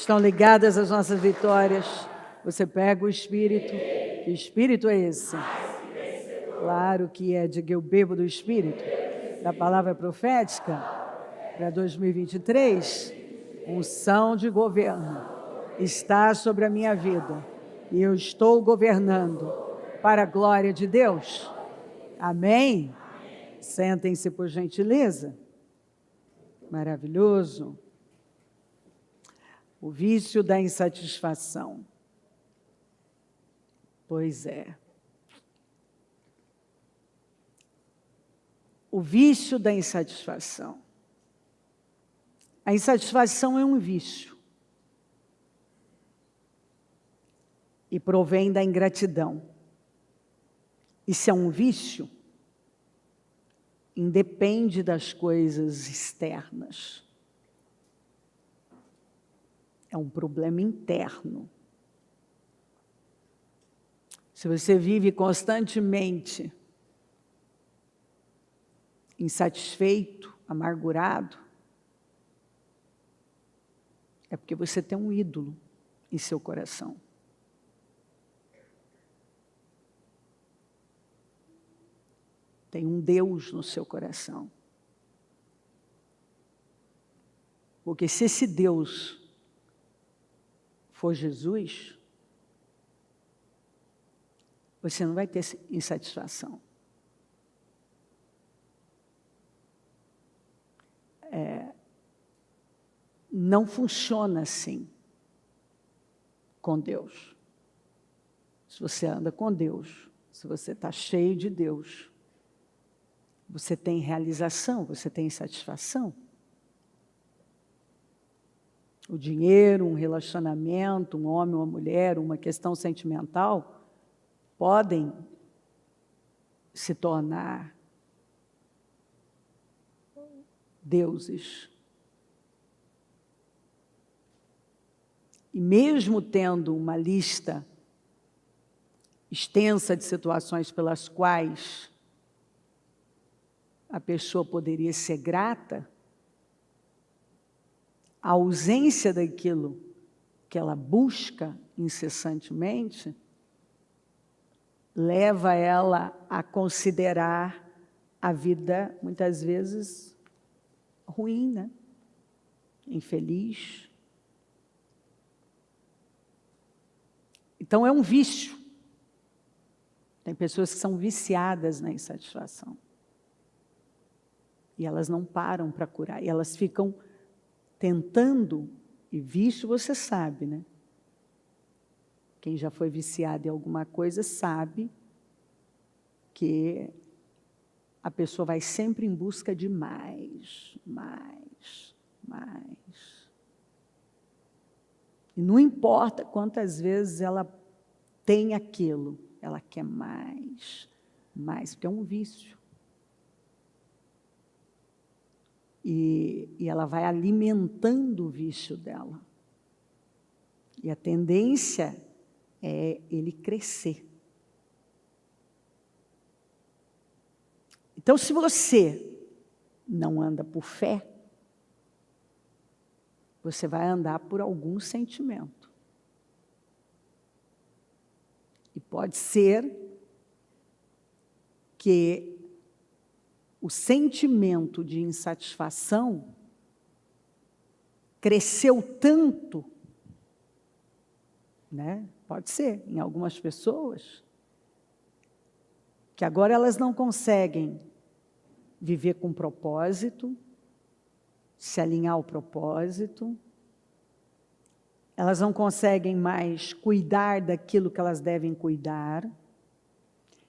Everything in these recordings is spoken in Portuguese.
estão ligadas às nossas vitórias. Você pega o Espírito. Que Espírito é esse? Claro que é, diga eu bebo do Espírito. Da palavra profética para 2023, unção de governo está sobre a minha vida. E eu estou governando para a glória de Deus. Amém? Sentem-se, por gentileza. Maravilhoso. O vício da insatisfação. Pois é. O vício da insatisfação. A insatisfação é um vício. E provém da ingratidão. E se é um vício, independe das coisas externas. É um problema interno. Se você vive constantemente insatisfeito, amargurado, é porque você tem um ídolo em seu coração. Tem um Deus no seu coração. Porque se esse Deus for Jesus, você não vai ter insatisfação. Não funciona assim com Deus. Se você anda com Deus, se você está cheio de Deus, você tem realização, você tem satisfação. O dinheiro, um relacionamento, um homem, uma mulher, uma questão sentimental, podem se tornar deuses. E mesmo tendo uma lista extensa de situações pelas quais a pessoa poderia ser grata, a ausência daquilo que ela busca incessantemente leva ela a considerar a vida, muitas vezes, ruim, né? Infeliz. Então, é um vício. Tem pessoas que são viciadas na insatisfação. E elas não param para curar. E elas ficam tentando, e vício você sabe, né? Quem já foi viciado em alguma coisa sabe que a pessoa vai sempre em busca de mais, mais, mais. E não importa quantas vezes ela tem aquilo, ela quer mais, mais, porque é um vício. E ela vai alimentando o vício dela. E a tendência é ele crescer. Então, se você não anda por fé, você vai andar por algum sentimento. E pode ser que o sentimento de insatisfação cresceu tanto, né? Pode ser, em algumas pessoas, que agora elas não conseguem viver com propósito, se alinhar ao propósito, elas não conseguem mais cuidar daquilo que elas devem cuidar,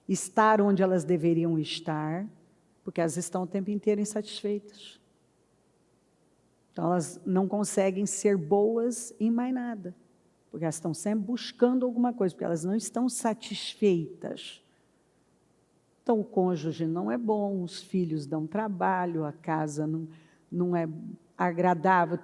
estar onde elas deveriam estar, porque elas estão o tempo inteiro insatisfeitas. Então, elas não conseguem ser boas em mais nada, porque elas estão sempre buscando alguma coisa, porque elas não estão satisfeitas. Então, o cônjuge não é bom, os filhos dão trabalho, a casa não é agradável,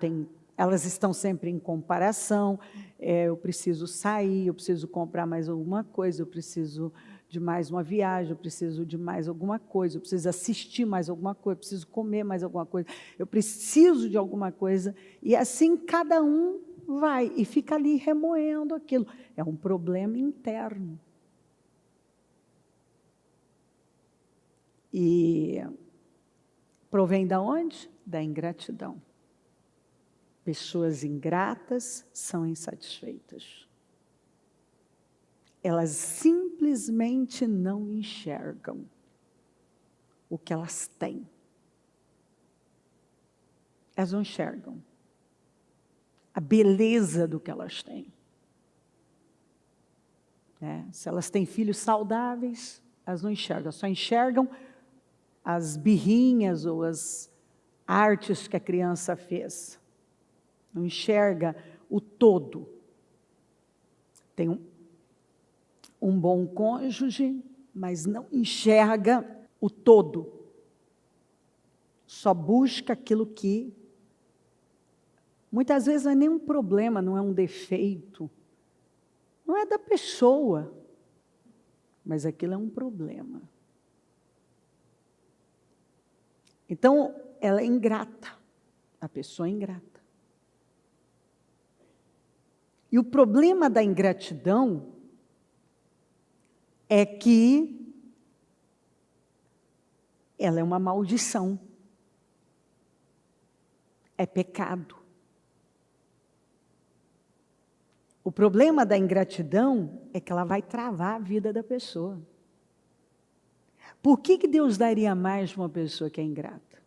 elas estão sempre em comparação, eu preciso sair, eu preciso comprar mais alguma coisa, eu preciso de mais uma viagem, eu preciso de mais alguma coisa, eu preciso assistir mais alguma coisa, eu preciso comer mais alguma coisa, eu preciso de alguma coisa, e assim cada um vai e fica ali remoendo aquilo. É um problema interno. E provém da onde? Da ingratidão. Pessoas ingratas são insatisfeitas. Elas simplesmente não enxergam o que elas têm. Elas não enxergam a beleza do que elas têm. Se elas têm filhos saudáveis, elas não enxergam, só enxergam as birrinhas ou as artes que a criança fez. Não enxerga o todo. Tem um bom cônjuge, mas não enxerga o todo. Só busca aquilo que, muitas vezes, não é nenhum problema, não é um defeito. Não é da pessoa, mas aquilo é um problema. Então, ela é ingrata. A pessoa é ingrata. E o problema da ingratidão é que ela é uma maldição. É pecado. O problema da ingratidão é que ela vai travar a vida da pessoa. Por que Deus daria mais para uma pessoa que é ingrata?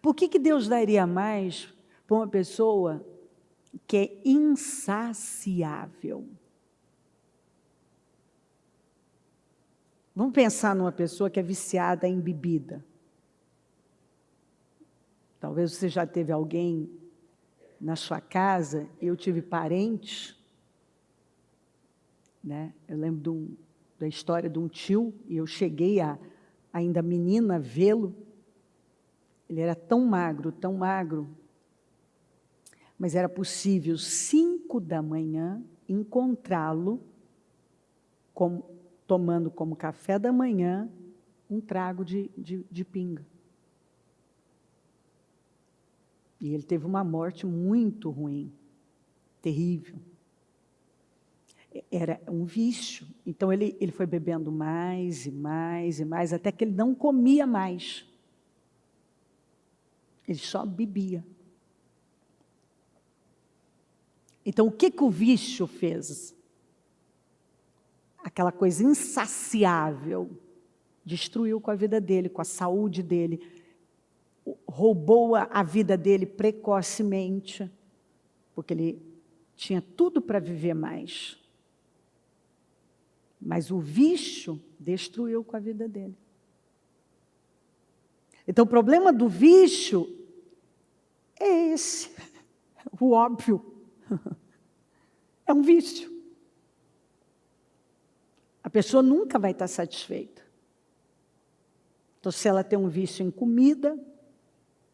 Por que Deus daria mais para uma pessoa que é insaciável? Vamos pensar numa pessoa que é viciada em bebida. Talvez você já teve alguém na sua casa, eu tive parentes, eu lembro da história de um tio, e eu cheguei ainda menina, vê-lo. Ele era tão magro, mas era possível, 5 da manhã, encontrá-lo tomando como café da manhã um trago de pinga. E ele teve uma morte muito ruim, terrível. Era um vício. Então, ele foi bebendo mais e mais e mais, até que ele não comia mais. Ele só bebia. Então, o que o vício fez? Aquela coisa insaciável, destruiu com a vida dele, com a saúde dele, roubou a vida dele precocemente, porque ele tinha tudo para viver mais. Mas o vício destruiu com a vida dele. Então, o problema do vício é esse, o óbvio. É um vício. A pessoa nunca vai estar satisfeita. Então, se ela tem um vício em comida,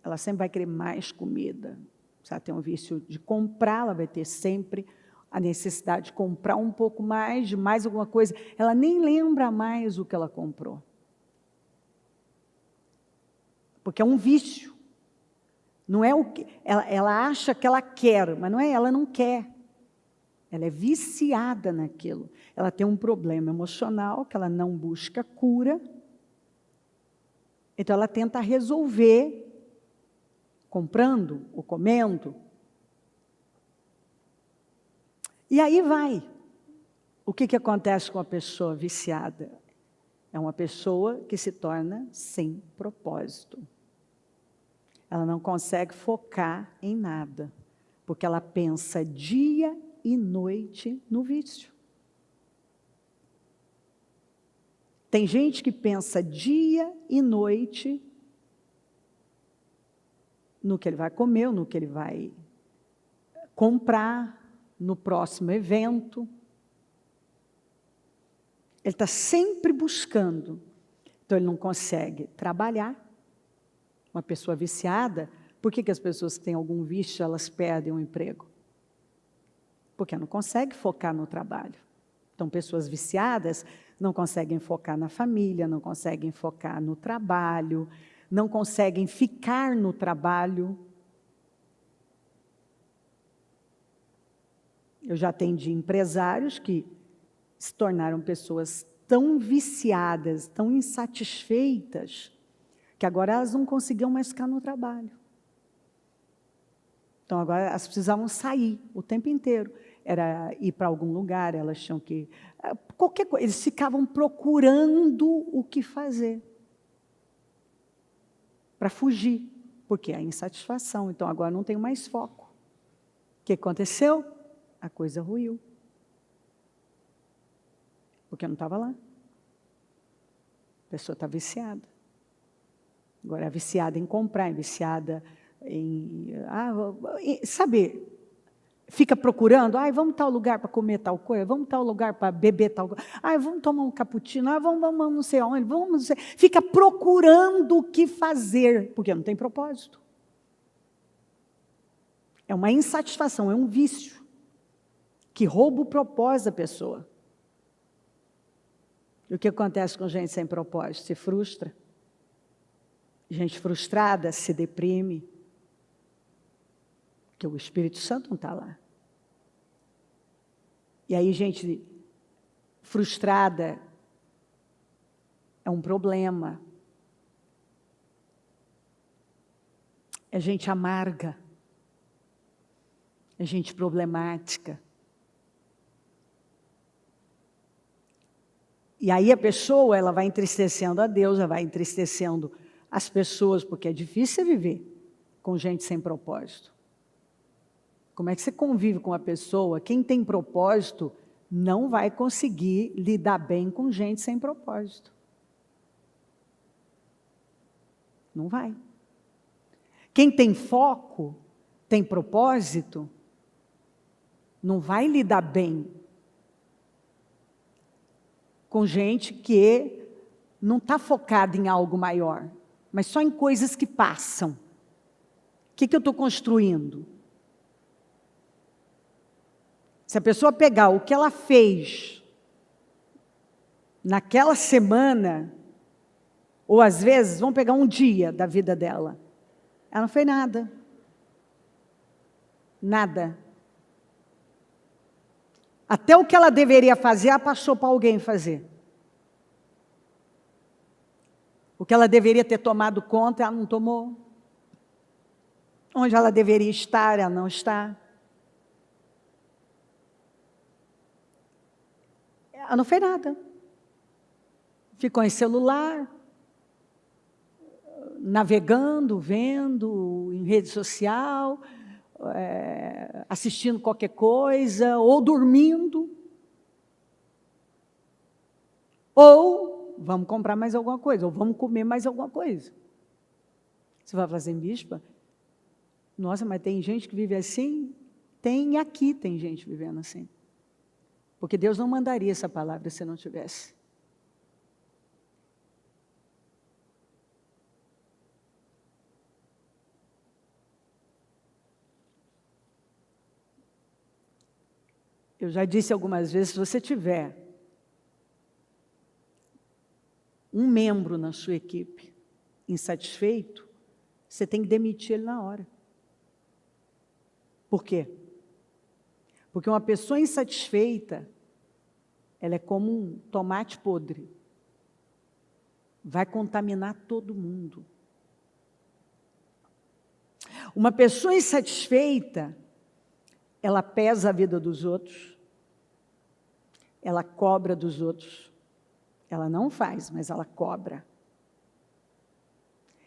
ela sempre vai querer mais comida. Se ela tem um vício de comprar, ela vai ter sempre a necessidade de comprar um pouco mais, de mais alguma coisa. Ela nem lembra mais o que ela comprou. Porque é um vício. Não é o que ela acha que ela quer, mas não é, ela não quer. Ela é viciada naquilo. Ela tem um problema emocional que ela não busca cura. Então ela tenta resolver comprando ou comendo. E aí vai. O que acontece com a pessoa viciada? É uma pessoa que se torna sem propósito. Ela não consegue focar em nada, porque ela pensa dia e noite no vício. Tem gente que pensa dia e noite no que ele vai comer, no que ele vai comprar, no próximo evento. Ele está sempre buscando. Então, ele não consegue trabalhar. Uma pessoa viciada, por que as pessoas que têm algum vício, elas perdem o emprego? Porque não conseguem focar no trabalho. Então, pessoas viciadas não conseguem focar na família, não conseguem focar no trabalho, não conseguem ficar no trabalho, Eu já atendi empresários que se tornaram pessoas tão viciadas, tão insatisfeitas, que agora elas não conseguiam mais ficar no trabalho. Então, agora elas precisavam sair o tempo inteiro. Era ir para algum lugar, elas tinham que... Qualquer coisa, eles ficavam procurando o que fazer para fugir, porque é a insatisfação. Então, agora não tenho mais foco. O que aconteceu? A coisa ruiu. Porque eu não estava lá. A pessoa está viciada. Agora é viciada em comprar, é viciada em... saber, fica procurando, vamos tal lugar para comer tal coisa, vamos tal lugar para beber tal coisa, vamos tomar um cappuccino, vamos não sei aonde, vamos não sei... Fica procurando o que fazer, porque não tem propósito. É uma insatisfação, é um vício que rouba o propósito da pessoa. E o que acontece com gente sem propósito? Se frustra. Gente frustrada se deprime, porque o Espírito Santo não está lá. E aí, gente frustrada é um problema. É gente amarga. É gente problemática. E aí a pessoa, ela vai entristecendo a Deus, ela vai entristecendo as pessoas, porque é difícil viver com gente sem propósito. Como é que você convive com uma pessoa? Quem tem propósito não vai conseguir lidar bem com gente sem propósito. Não vai. Quem tem foco, tem propósito, não vai lidar bem com gente que não está focada em algo maior, mas só em coisas que passam. O que eu estou construindo? Se a pessoa pegar o que ela fez naquela semana, ou às vezes, vamos pegar um dia da vida dela, ela não fez nada. Nada. Até o que ela deveria fazer, ela passou para alguém fazer. O que ela deveria ter tomado conta, ela não tomou. Onde ela deveria estar, ela não está. Ela não fez nada. Ficou em celular, navegando, vendo, em rede social, assistindo qualquer coisa, ou dormindo. Ou vamos comprar mais alguma coisa, ou vamos comer mais alguma coisa. Você vai falar assim, bispa, nossa, mas tem gente que vive assim? Tem, aqui tem gente vivendo assim. Porque Deus não mandaria essa palavra se não tivesse. Eu já disse algumas vezes, se você tiver um membro na sua equipe insatisfeito, você tem que demitir ele na hora. Por quê? Porque uma pessoa insatisfeita, ela é como um tomate podre. Vai contaminar todo mundo. Uma pessoa insatisfeita, ela pesa a vida dos outros, ela cobra dos outros. Ela não faz, mas ela cobra.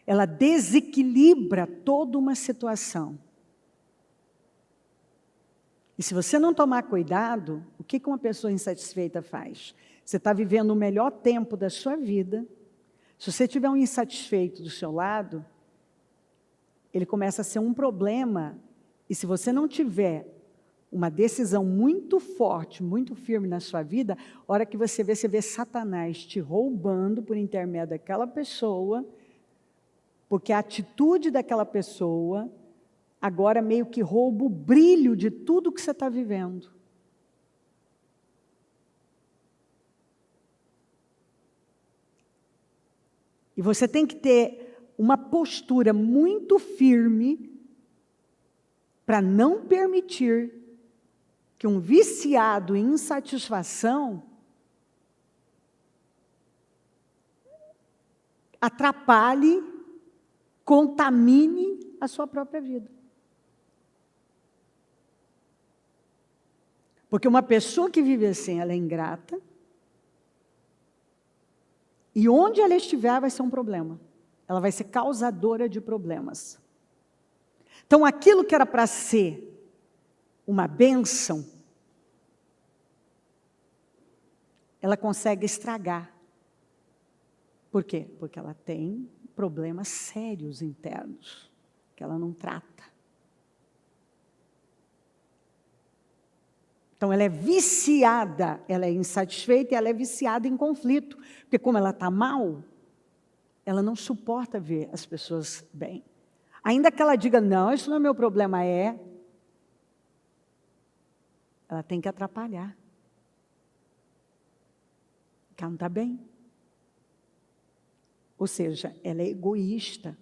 Ela desequilibra toda uma situação. E se você não tomar cuidado, o que uma pessoa insatisfeita faz? Você está vivendo o melhor tempo da sua vida. Se você tiver um insatisfeito do seu lado, ele começa a ser um problema. E se você não tiver uma decisão muito forte, muito firme na sua vida, a hora que você vê Satanás te roubando por intermédio daquela pessoa, porque a atitude daquela pessoa agora meio que rouba o brilho de tudo que você está vivendo. E você tem que ter uma postura muito firme para não permitir que um viciado em insatisfação atrapalhe, contamine a sua própria vida. Porque uma pessoa que vive assim, ela é ingrata, e onde ela estiver vai ser um problema. Ela vai ser causadora de problemas. Então, aquilo que era para ser uma bênção, ela consegue estragar. Por quê? Porque ela tem problemas sérios internos, que ela não trata. Então, ela é viciada, ela é insatisfeita e ela é viciada em conflito. Porque como ela está mal, ela não suporta ver as pessoas bem. Ainda que ela diga, não, isso não é meu problema, ela tem que atrapalhar. Porque ela não está bem. Ou seja, ela é egoísta,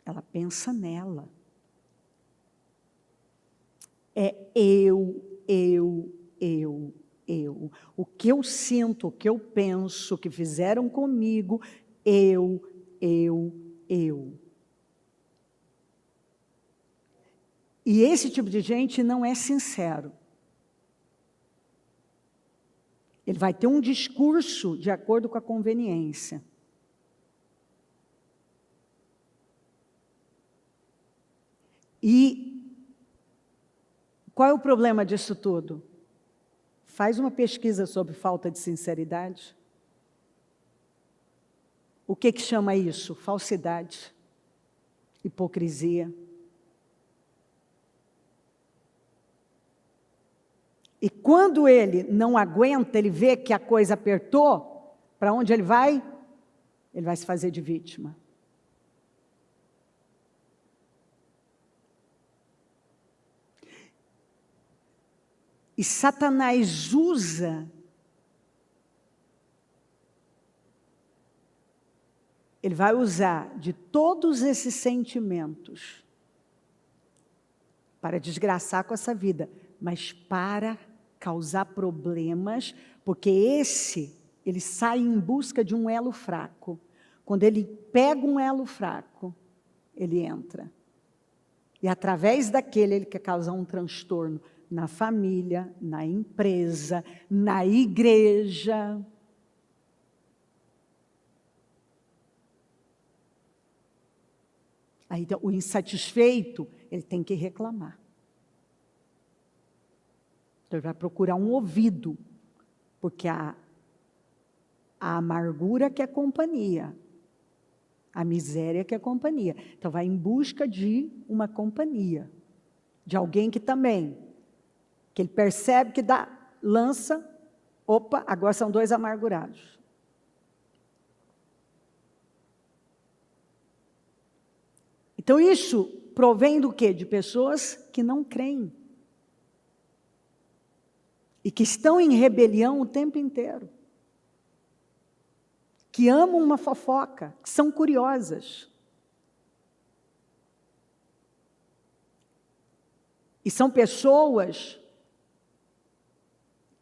ela pensa nela. É eu. O que eu sinto, o que eu penso, o que fizeram comigo, eu. E esse tipo de gente não é sincero. Ele vai ter um discurso de acordo com a conveniência. E qual é o problema disso tudo? Faz uma pesquisa sobre falta de sinceridade. O que chama isso? Falsidade, hipocrisia. E quando ele não aguenta, ele vê que a coisa apertou, para onde ele vai? Ele vai se fazer de vítima. E Satanás usa, ele vai usar de todos esses sentimentos para desgraçar com essa vida, mas para causar problemas, porque ele sai em busca de um elo fraco. Quando ele pega um elo fraco, ele entra. E através daquele ele quer causar um transtorno na família, na empresa, na igreja. Aí, então, o insatisfeito, ele tem que reclamar. Então, ele vai procurar um ouvido, porque a amargura quer companhia, a miséria quer companhia. Então, vai em busca de uma companhia, de alguém que também, que ele percebe que lança, opa, agora são dois amargurados. Então, isso provém do quê? De pessoas que não creem. E que estão em rebelião o tempo inteiro. Que amam uma fofoca, que são curiosas. E são pessoas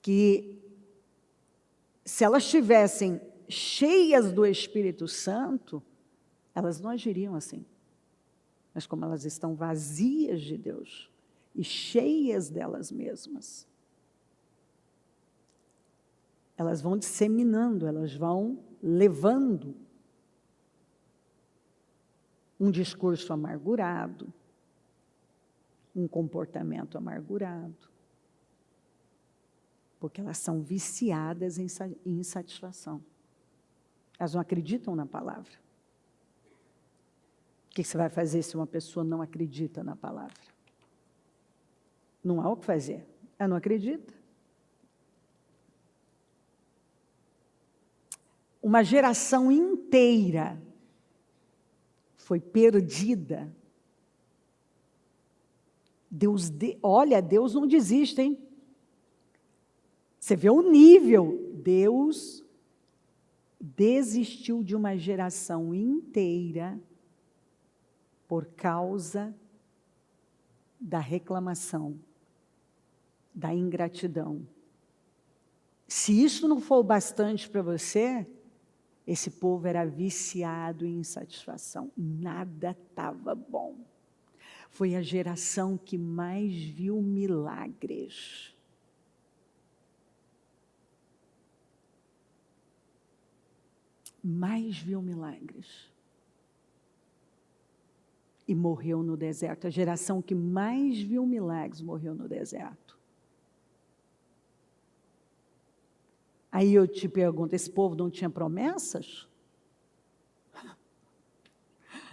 que, se elas estivessem cheias do Espírito Santo, elas não agiriam assim. Mas como elas estão vazias de Deus e cheias delas mesmas, elas vão disseminando, elas vão levando um discurso amargurado, um comportamento amargurado, porque elas são viciadas em insatisfação. Elas não acreditam na palavra. O que você vai fazer se uma pessoa não acredita na palavra? Não há o que fazer. Ela não acredita. Uma geração inteira foi perdida. Olha, Deus não desiste, hein? Você vê o nível. Deus desistiu de uma geração inteira por causa da reclamação, da ingratidão. Se isso não for o bastante para você, esse povo era viciado em insatisfação. Nada estava bom. Foi a geração que mais viu milagres. Mais viu milagres. E morreu no deserto. A geração que mais viu milagres morreu no deserto. Aí eu te pergunto, esse povo não tinha promessas?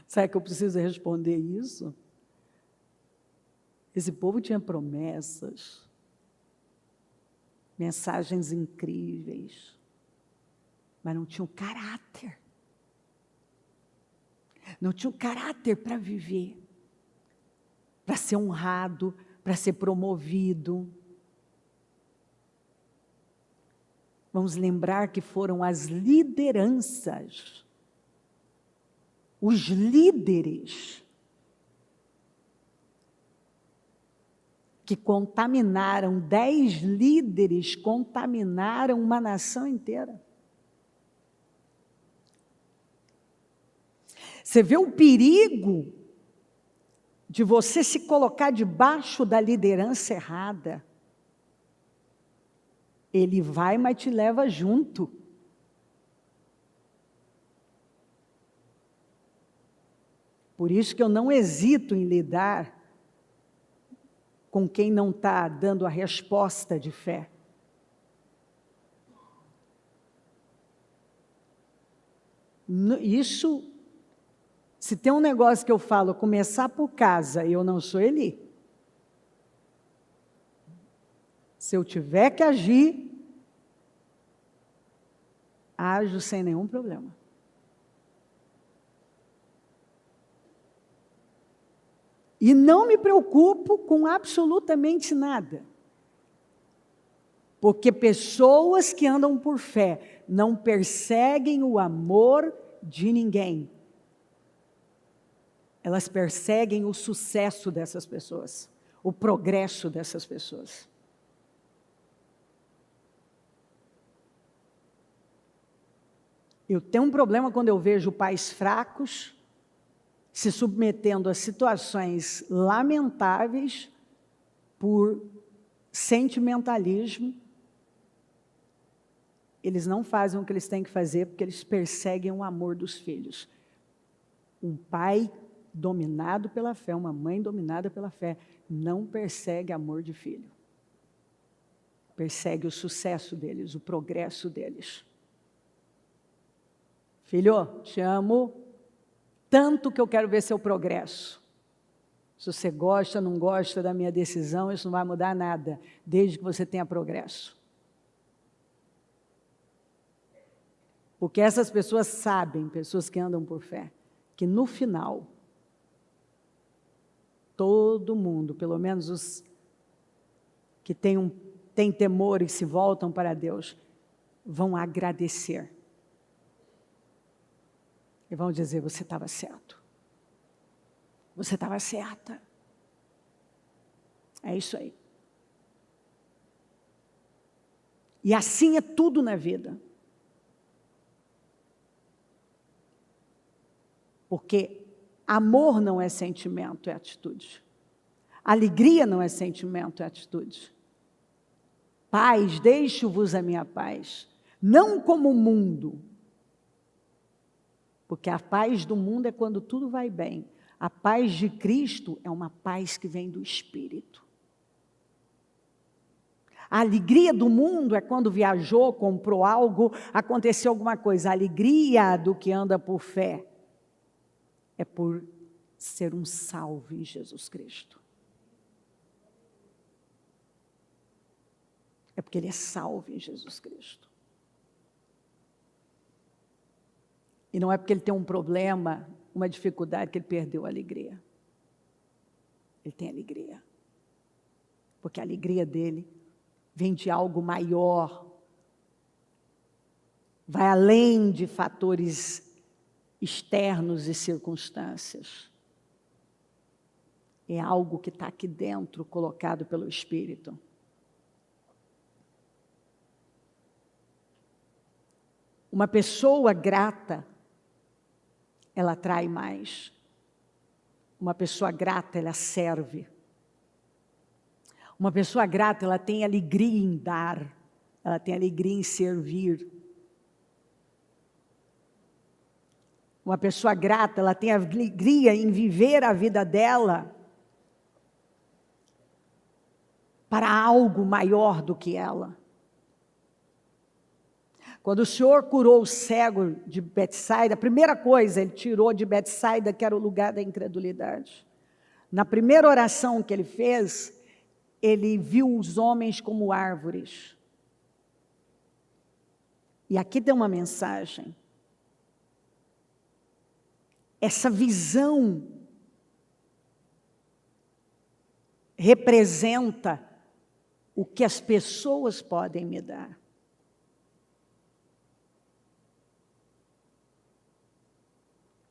Será que eu preciso responder isso? Esse povo tinha promessas, mensagens incríveis, mas não tinha o caráter. Não tinha o caráter para viver, para ser honrado, para ser promovido. Vamos lembrar que foram as lideranças, os líderes, que contaminaram, 10 líderes contaminaram uma nação inteira. Você vê o perigo de você se colocar debaixo da liderança errada. Ele vai, mas te leva junto. Por isso que eu não hesito em lidar com quem não está dando a resposta de fé. Isso, se tem um negócio que eu falo, começar por casa, eu não sou Eli. Se eu tiver que agir, ajo sem nenhum problema. E não me preocupo com absolutamente nada. Porque pessoas que andam por fé não perseguem o amor de ninguém. Elas perseguem o sucesso dessas pessoas, o progresso dessas pessoas. Eu tenho um problema quando eu vejo pais fracos se submetendo a situações lamentáveis por sentimentalismo. Eles não fazem o que eles têm que fazer porque eles perseguem o amor dos filhos. Um pai dominado pela fé, uma mãe dominada pela fé, não persegue amor de filho. Persegue o sucesso deles, o progresso deles. Filho, te amo tanto que eu quero ver seu progresso. Se você gosta, não gosta da minha decisão, isso não vai mudar nada, desde que você tenha progresso. Porque essas pessoas sabem, pessoas que andam por fé, que no final, todo mundo, pelo menos os que têm temor e se voltam para Deus, vão agradecer. E vão dizer, você estava certo. Você estava certa. É isso aí. E assim é tudo na vida. Porque amor não é sentimento, é atitude. Alegria não é sentimento, é atitude. Paz, deixo-vos a minha paz. Não como o mundo. Porque a paz do mundo é quando tudo vai bem. A paz de Cristo é uma paz que vem do Espírito. A alegria do mundo é quando viajou, comprou algo, aconteceu alguma coisa. A alegria do que anda por fé é por ser um salvo em Jesus Cristo. É porque ele é salvo em Jesus Cristo. E não é porque ele tem um problema, uma dificuldade, que ele perdeu a alegria. Ele tem alegria. Porque a alegria dele vem de algo maior. Vai além de fatores externos e circunstâncias. É algo que está aqui dentro, colocado pelo Espírito. Uma pessoa grata, ela atrai mais. Uma pessoa grata, ela serve. Uma pessoa grata, ela tem alegria em dar, ela tem alegria em servir. Uma pessoa grata, ela tem alegria em viver a vida dela para algo maior do que ela. Quando o Senhor curou o cego de Betsaida, a primeira coisa, Ele tirou de Betsaida, que era o lugar da incredulidade. Na primeira oração que Ele fez, Ele viu os homens como árvores. E aqui tem uma mensagem. Essa visão representa o que as pessoas podem me dar.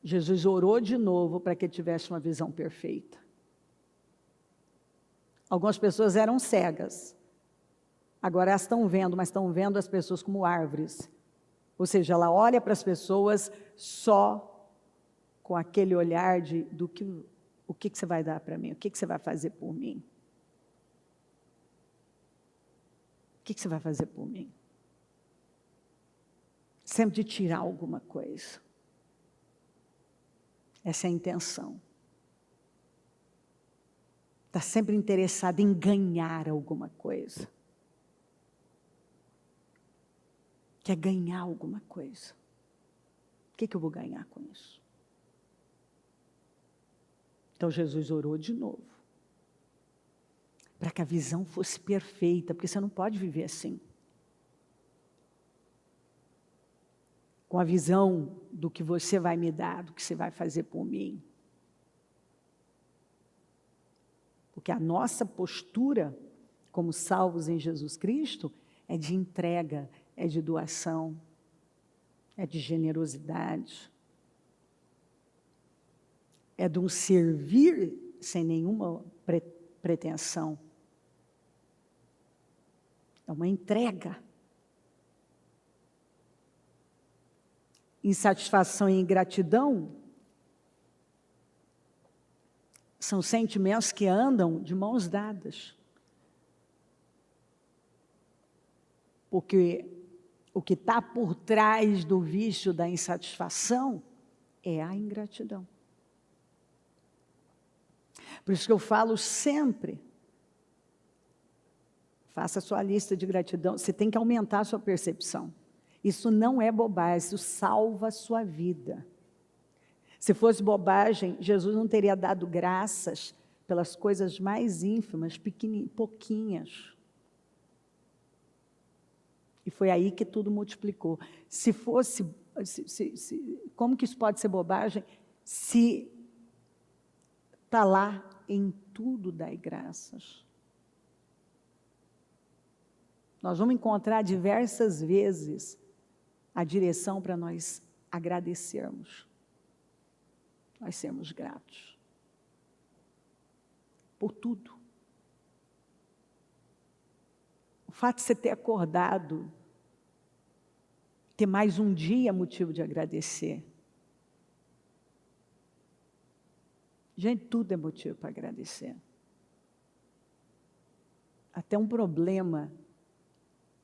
Jesus orou de novo para que ele tivesse uma visão perfeita. Algumas pessoas eram cegas. Agora elas estão vendo, mas estão vendo as pessoas como árvores. Ou seja, ela olha para as pessoas só com aquele olhar de o que você vai dar para mim? O que você vai fazer por mim? O que você vai fazer por mim? Sempre de tirar alguma coisa. Essa é a intenção. Está sempre interessado em ganhar alguma coisa. Quer ganhar alguma coisa. O que eu vou ganhar com isso? Então Jesus orou de novo. Para que a visão fosse perfeita, porque você não pode viver assim. Com a visão do que você vai me dar, do que você vai fazer por mim. Porque a nossa postura, como salvos em Jesus Cristo, é de entrega, é de doação, é de generosidade. É de um servir sem nenhuma pretensão. É uma entrega. Insatisfação e ingratidão são sentimentos que andam de mãos dadas. Porque o que está por trás do vício da insatisfação é a ingratidão. Por isso que eu falo sempre, faça a sua lista de gratidão, você tem que aumentar a sua percepção. Isso não é bobagem, isso salva a sua vida. Se fosse bobagem, Jesus não teria dado graças pelas coisas mais ínfimas, pouquinhas. E foi aí que tudo multiplicou. Se fosse, como que isso pode ser bobagem? Se está lá, em tudo dai graças. Nós vamos encontrar diversas vezes a direção para nós agradecermos. Nós sermos gratos. Por tudo. O fato de você ter acordado, ter mais um dia motivo de agradecer. Gente, tudo é motivo para agradecer. Até um problema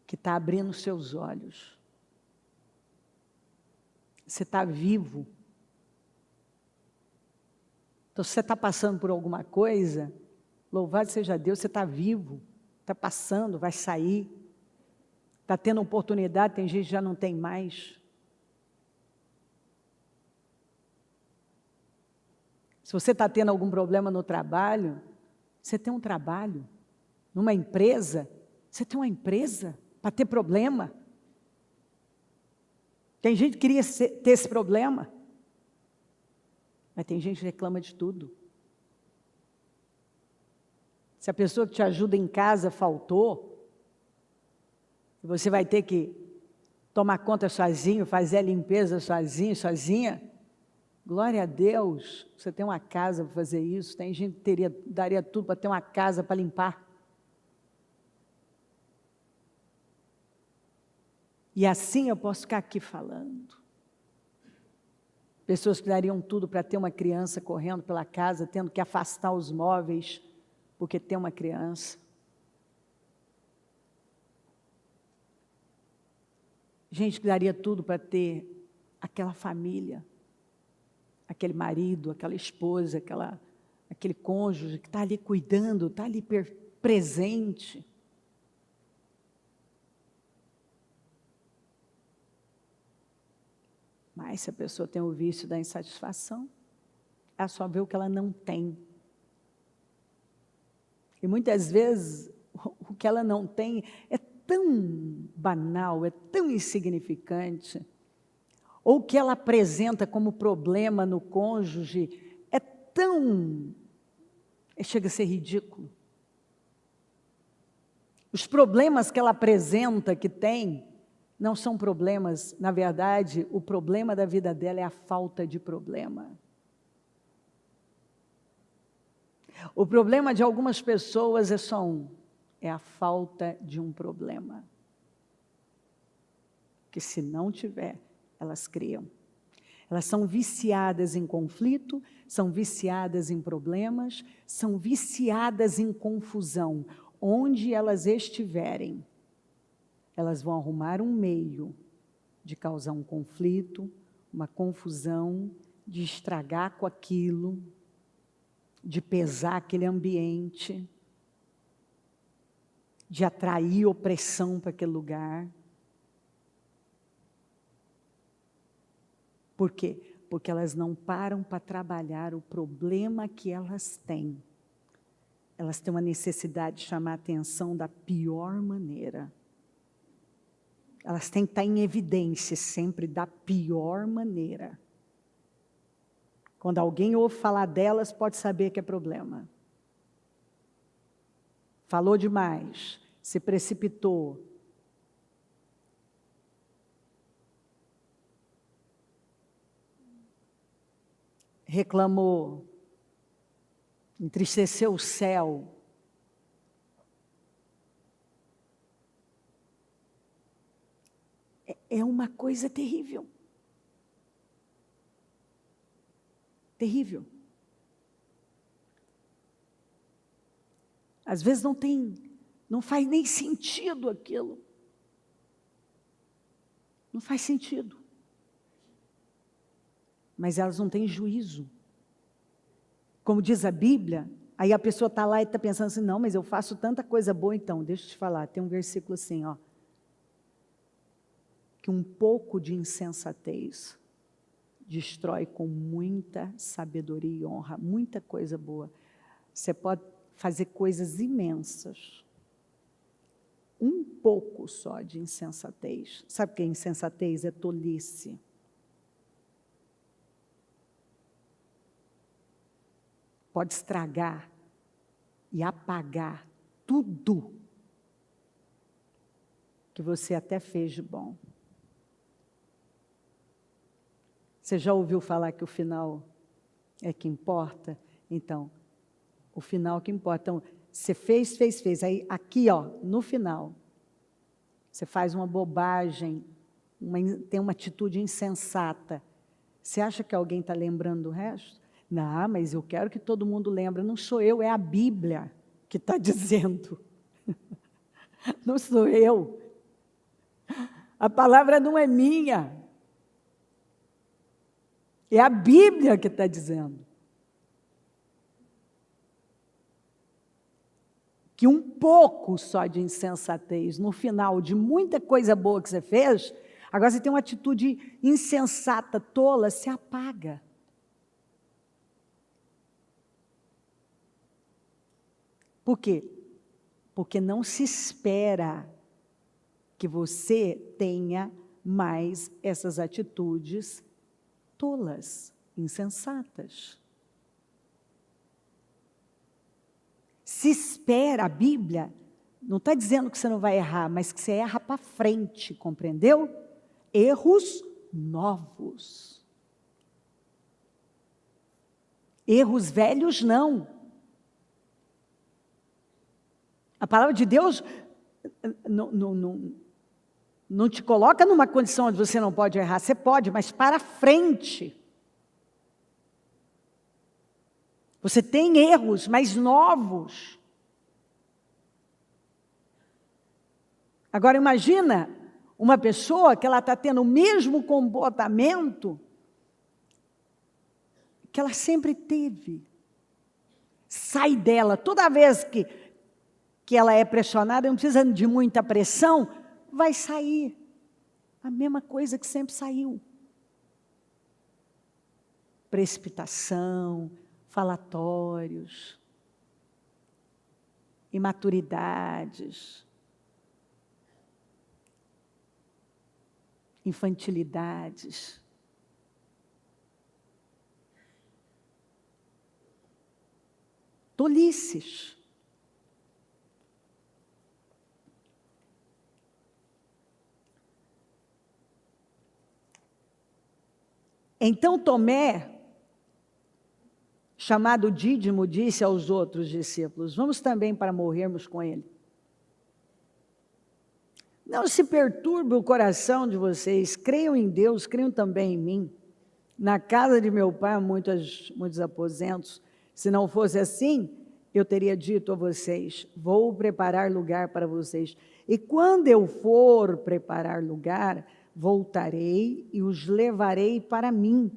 que está abrindo seus olhos. Você está vivo. Então, se você está passando por alguma coisa, louvado seja Deus, você está vivo. Está passando, vai sair. Está tendo oportunidade, tem gente que já não tem mais. Se você está tendo algum problema no trabalho, você tem um trabalho. Numa empresa, você tem uma empresa para ter problema. Tem gente que queria ter esse problema. Mas tem gente que reclama de tudo. Se a pessoa que te ajuda em casa faltou, você vai ter que tomar conta sozinho, fazer a limpeza sozinho, sozinha. Glória a Deus, você tem uma casa para fazer isso. Tem gente que daria tudo para ter uma casa para limpar. E assim eu posso ficar aqui falando. Pessoas que dariam tudo para ter uma criança correndo pela casa, tendo que afastar os móveis, porque tem uma criança. Gente que daria tudo para ter aquela família, aquele marido, aquela esposa, aquele cônjuge que está ali cuidando, está ali presente. Mas se a pessoa tem o vício da insatisfação, ela só vê o que ela não tem. E muitas vezes o que ela não tem é tão banal, é tão insignificante, ou o que ela apresenta como problema no cônjuge é tão... chega a ser ridículo. Os problemas que ela apresenta que tem, não são problemas, na verdade, o problema da vida dela é a falta de problema. O problema de algumas pessoas é só um, é a falta de um problema. Que se não tiver, elas criam. Elas são viciadas em conflito, são viciadas em problemas, são viciadas em confusão. Onde elas estiverem, elas vão arrumar um meio de causar um conflito, uma confusão, de estragar com aquilo, de pesar aquele ambiente, de atrair opressão para aquele lugar. Por quê? Porque elas não param para trabalhar o problema que elas têm. Elas têm uma necessidade de chamar a atenção da pior maneira. Elas têm que estar em evidência sempre da pior maneira. Quando alguém ouve falar delas, pode saber que é problema. Falou demais, se precipitou. Reclamou, entristeceu o céu. É uma coisa terrível. Terrível. Às vezes não faz nem sentido aquilo. Não faz sentido. Mas elas não têm juízo. Como diz a Bíblia, aí a pessoa está lá e está pensando assim, não, mas eu faço tanta coisa boa, então, deixa eu te falar, tem um versículo assim, ó, que um pouco de insensatez destrói com muita sabedoria e honra, muita coisa boa. Você pode fazer coisas imensas. Um pouco só de insensatez. Sabe o que é insensatez? É tolice. Pode estragar e apagar tudo que você até fez de bom. Você já ouviu falar que o final é que importa? Então, o final que importa. Então, você fez. Aí, aqui, ó, no final, você faz uma bobagem, tem uma atitude insensata. Você acha que alguém está lembrando do resto? Não, mas eu quero que todo mundo lembre. Não sou eu, é a Bíblia que está dizendo. Não sou eu. A palavra não é minha. É a Bíblia que está dizendo. Que um pouco só de insensatez, no final de muita coisa boa que você fez, agora você tem uma atitude insensata, tola, se apaga. Por quê? Porque não se espera que você tenha mais essas atitudes tolas, insensatas. Se espera, a Bíblia não está dizendo que você não vai errar, mas que você erra para frente, compreendeu? Erros novos. Erros velhos não. A palavra de Deus Não te coloca numa condição onde você não pode errar. Você pode, mas para frente. Você tem erros, mas novos. Agora imagina uma pessoa que ela está tendo o mesmo comportamento que ela sempre teve. Sai dela. Toda vez que ela é pressionada, não precisa de muita pressão, vai sair a mesma coisa que sempre saiu. Precipitação, falatórios, imaturidades, infantilidades. Tolices. Então Tomé, chamado Dídimo, disse aos outros discípulos: vamos também para morrermos com ele. Não se perturbe o coração de vocês, creiam em Deus, creiam também em mim. Na casa de meu pai há muitos aposentos. Se não fosse assim, eu teria dito a vocês: vou preparar lugar para vocês. E quando eu for preparar lugar, voltarei e os levarei para mim,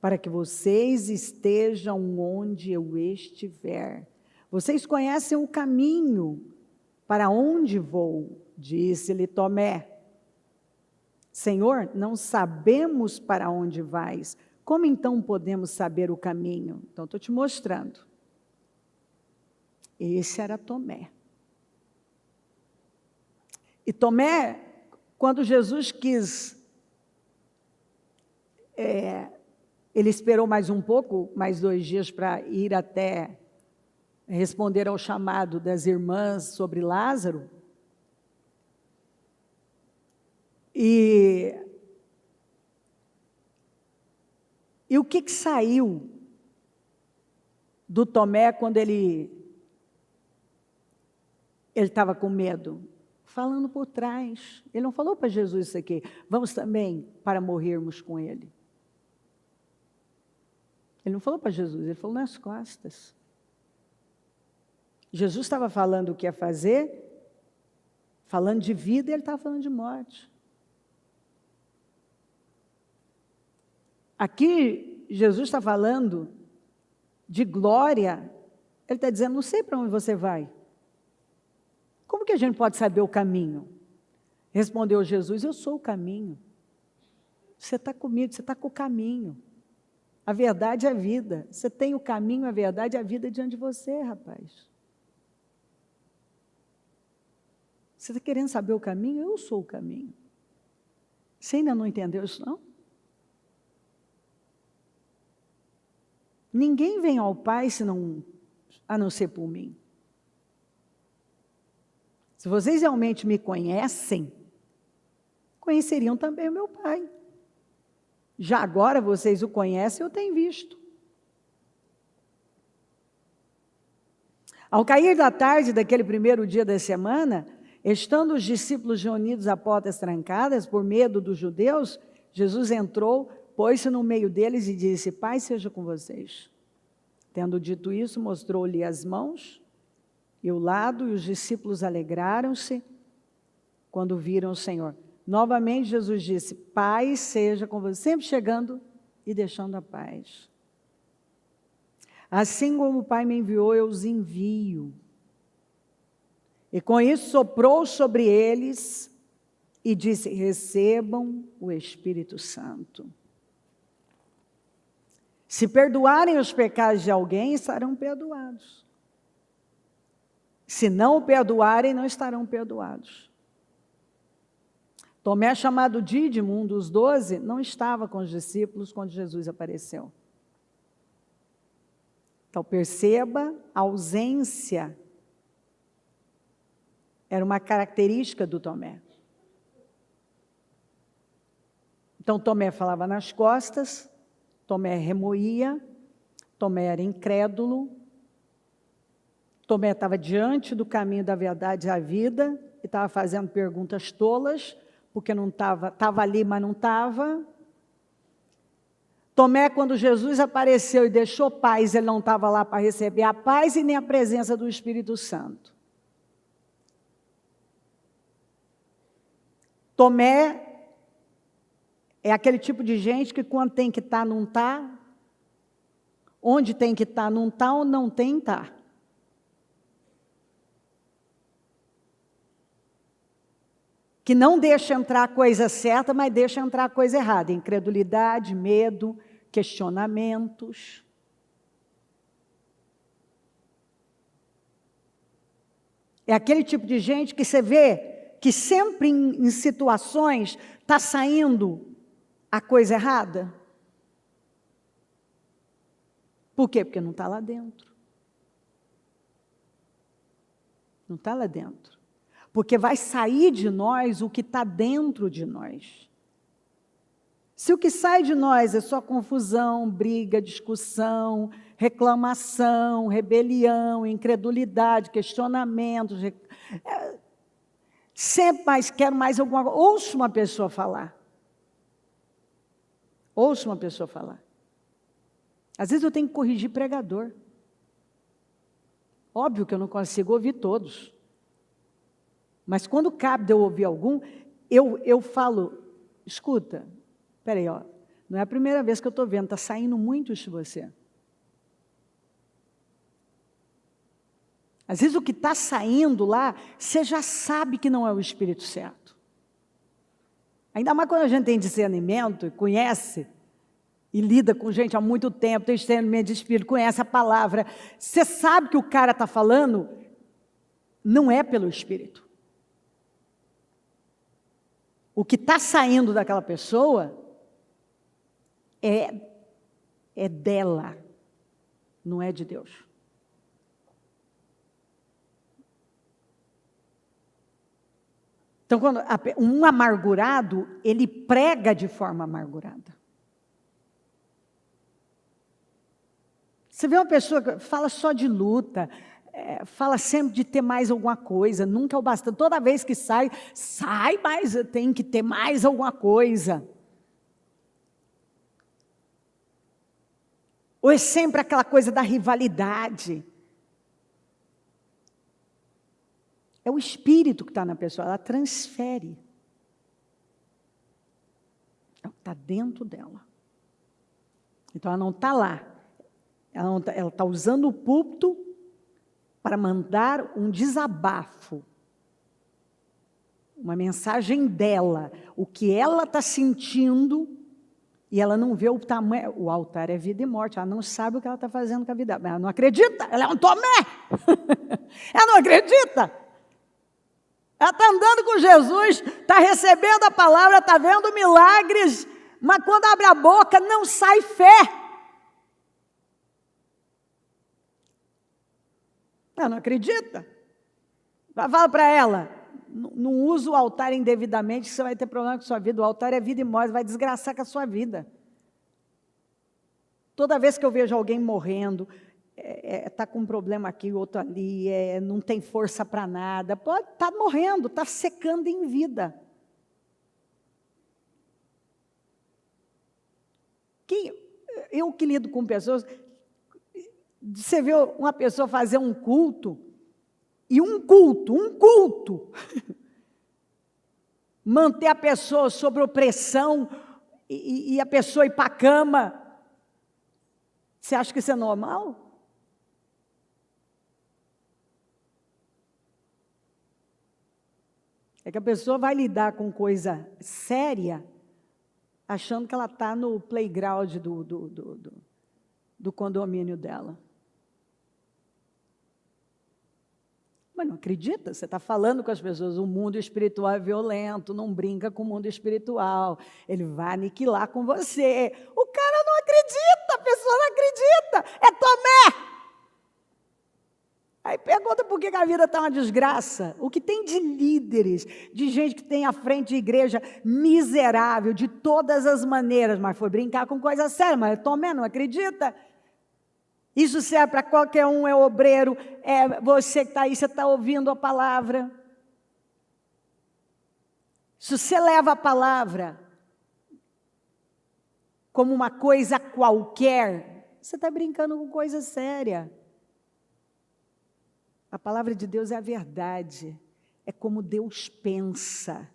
para que vocês estejam onde eu estiver. Vocês conhecem o caminho para onde vou, disse-lhe Tomé. Senhor, não sabemos para onde vais. Como então podemos saber o caminho? Então, estou te mostrando. Esse era Tomé. E Tomé, quando Jesus quis, ele esperou mais um pouco, mais 2 dias para ir até responder ao chamado das irmãs sobre Lázaro. E o que saiu do Tomé quando ele estava com medo? Falando por trás. Ele não falou para Jesus isso aqui: vamos também para morrermos com ele. Ele não falou para Jesus, ele falou nas costas. Jesus estava falando o que ia fazer, falando de vida, e ele estava falando de morte. Aqui, Jesus está falando de glória. Ele está dizendo: não sei para onde você vai. Como que a gente pode saber o caminho? Respondeu Jesus: eu sou o caminho. Você está comigo, você está com o caminho. A verdade é a vida. Você tem o caminho, a verdade é a vida diante de você, rapaz. Você está querendo saber o caminho? Eu sou o caminho. Você ainda não entendeu isso, não? Ninguém vem ao Pai a não ser por mim. Se vocês realmente me conhecem, conheceriam também o meu Pai. Já agora vocês o conhecem, eu tenho visto. Ao cair da tarde daquele primeiro dia da semana, estando os discípulos reunidos a portas trancadas, por medo dos judeus, Jesus entrou, pôs-se no meio deles e disse: paz seja com vocês. Tendo dito isso, mostrou-lhe as mãos e o lado, e os discípulos alegraram-se quando viram o Senhor. Novamente Jesus disse: paz seja com vocês, sempre chegando e deixando a paz. Assim como o Pai me enviou, eu os envio. E com isso soprou sobre eles e disse: recebam o Espírito Santo. Se perdoarem os pecados de alguém, estarão perdoados. Se não o perdoarem, não estarão perdoados. Tomé, chamado Dídimo, um dos 12, não estava com os discípulos quando Jesus apareceu. Então, perceba a ausência. Era uma característica do Tomé. Então, Tomé falava nas costas, Tomé remoía, Tomé era incrédulo, Tomé estava diante do caminho da verdade e da vida, e estava fazendo perguntas tolas, porque não estava ali, mas não estava. Tomé, quando Jesus apareceu e deixou paz, ele não estava lá para receber a paz e nem a presença do Espírito Santo. Tomé é aquele tipo de gente que quando tem que estar, não está. Onde tem que estar, não está, ou não tem, está. Que não deixa entrar a coisa certa, mas deixa entrar a coisa errada. Incredulidade, medo, questionamentos. É aquele tipo de gente que você vê que sempre em situações está saindo a coisa errada. Por quê? Porque não está lá dentro. Não está lá dentro. Porque vai sair de nós o que está dentro de nós. Se o que sai de nós é só confusão, briga, discussão, reclamação, rebelião, incredulidade, questionamentos, sempre mais quero mais alguma coisa. Ouço uma pessoa falar. Ouço uma pessoa falar. Às vezes eu tenho que corrigir pregador. Óbvio que eu não consigo ouvir todos. Mas quando cabe de eu ouvir algum, eu falo, escuta, peraí, ó, não é a primeira vez que eu estou vendo, está saindo muito isso de você. Às vezes o que está saindo lá, você já sabe que não é o Espírito certo. Ainda mais quando a gente tem discernimento, conhece, e lida com gente há muito tempo, tem discernimento de Espírito, conhece a palavra, você sabe que o cara está falando, não é pelo Espírito. O que está saindo daquela pessoa é dela, não é de Deus. Então, quando um amargurado, ele prega de forma amargurada. Você vê uma pessoa que fala só de luta, fala sempre de ter mais alguma coisa, nunca é o bastante. Toda vez que sai mais, tem que ter mais alguma coisa. Ou é sempre aquela coisa da rivalidade. É o espírito que está na pessoa, ela transfere. Está dentro dela. Então ela não está lá. Ela está usando o púlpito para mandar um desabafo, uma mensagem dela, o que ela está sentindo, e ela não vê o tamanho. O altar é vida e morte, ela não sabe o que ela está fazendo com a vida. Ela não acredita, ela é um Tomé. Ela não acredita. Ela está andando com Jesus, está recebendo a palavra, está vendo milagres, mas quando abre a boca não sai fé. Ela não acredita. Fala para ela, não usa o altar indevidamente, que você vai ter problema com a sua vida. O altar é vida e morte, vai desgraçar com a sua vida. Toda vez que eu vejo alguém morrendo, está com um problema aqui, outro ali, não tem força para nada, está morrendo, está secando em vida. Eu que lido com pessoas, você vê uma pessoa fazer um culto, e um culto, manter a pessoa sob opressão, e a pessoa ir para a cama, você acha que isso é normal? É que a pessoa vai lidar com coisa séria, achando que ela está no playground do condomínio dela. Mas não acredita, você está falando com as pessoas, o mundo espiritual é violento, não brinca com o mundo espiritual, ele vai aniquilar com você. O cara não acredita, a pessoa não acredita, é Tomé. Aí pergunta por que a vida está uma desgraça. O que tem de líderes, de gente que tem à frente de igreja miserável, de todas as maneiras, mas foi brincar com coisa séria, mas Tomé não acredita. Isso serve para qualquer um, é obreiro, é você que está aí, você está ouvindo a palavra. Se você leva a palavra como uma coisa qualquer, você está brincando com coisa séria. A palavra de Deus é a verdade, é como Deus pensa.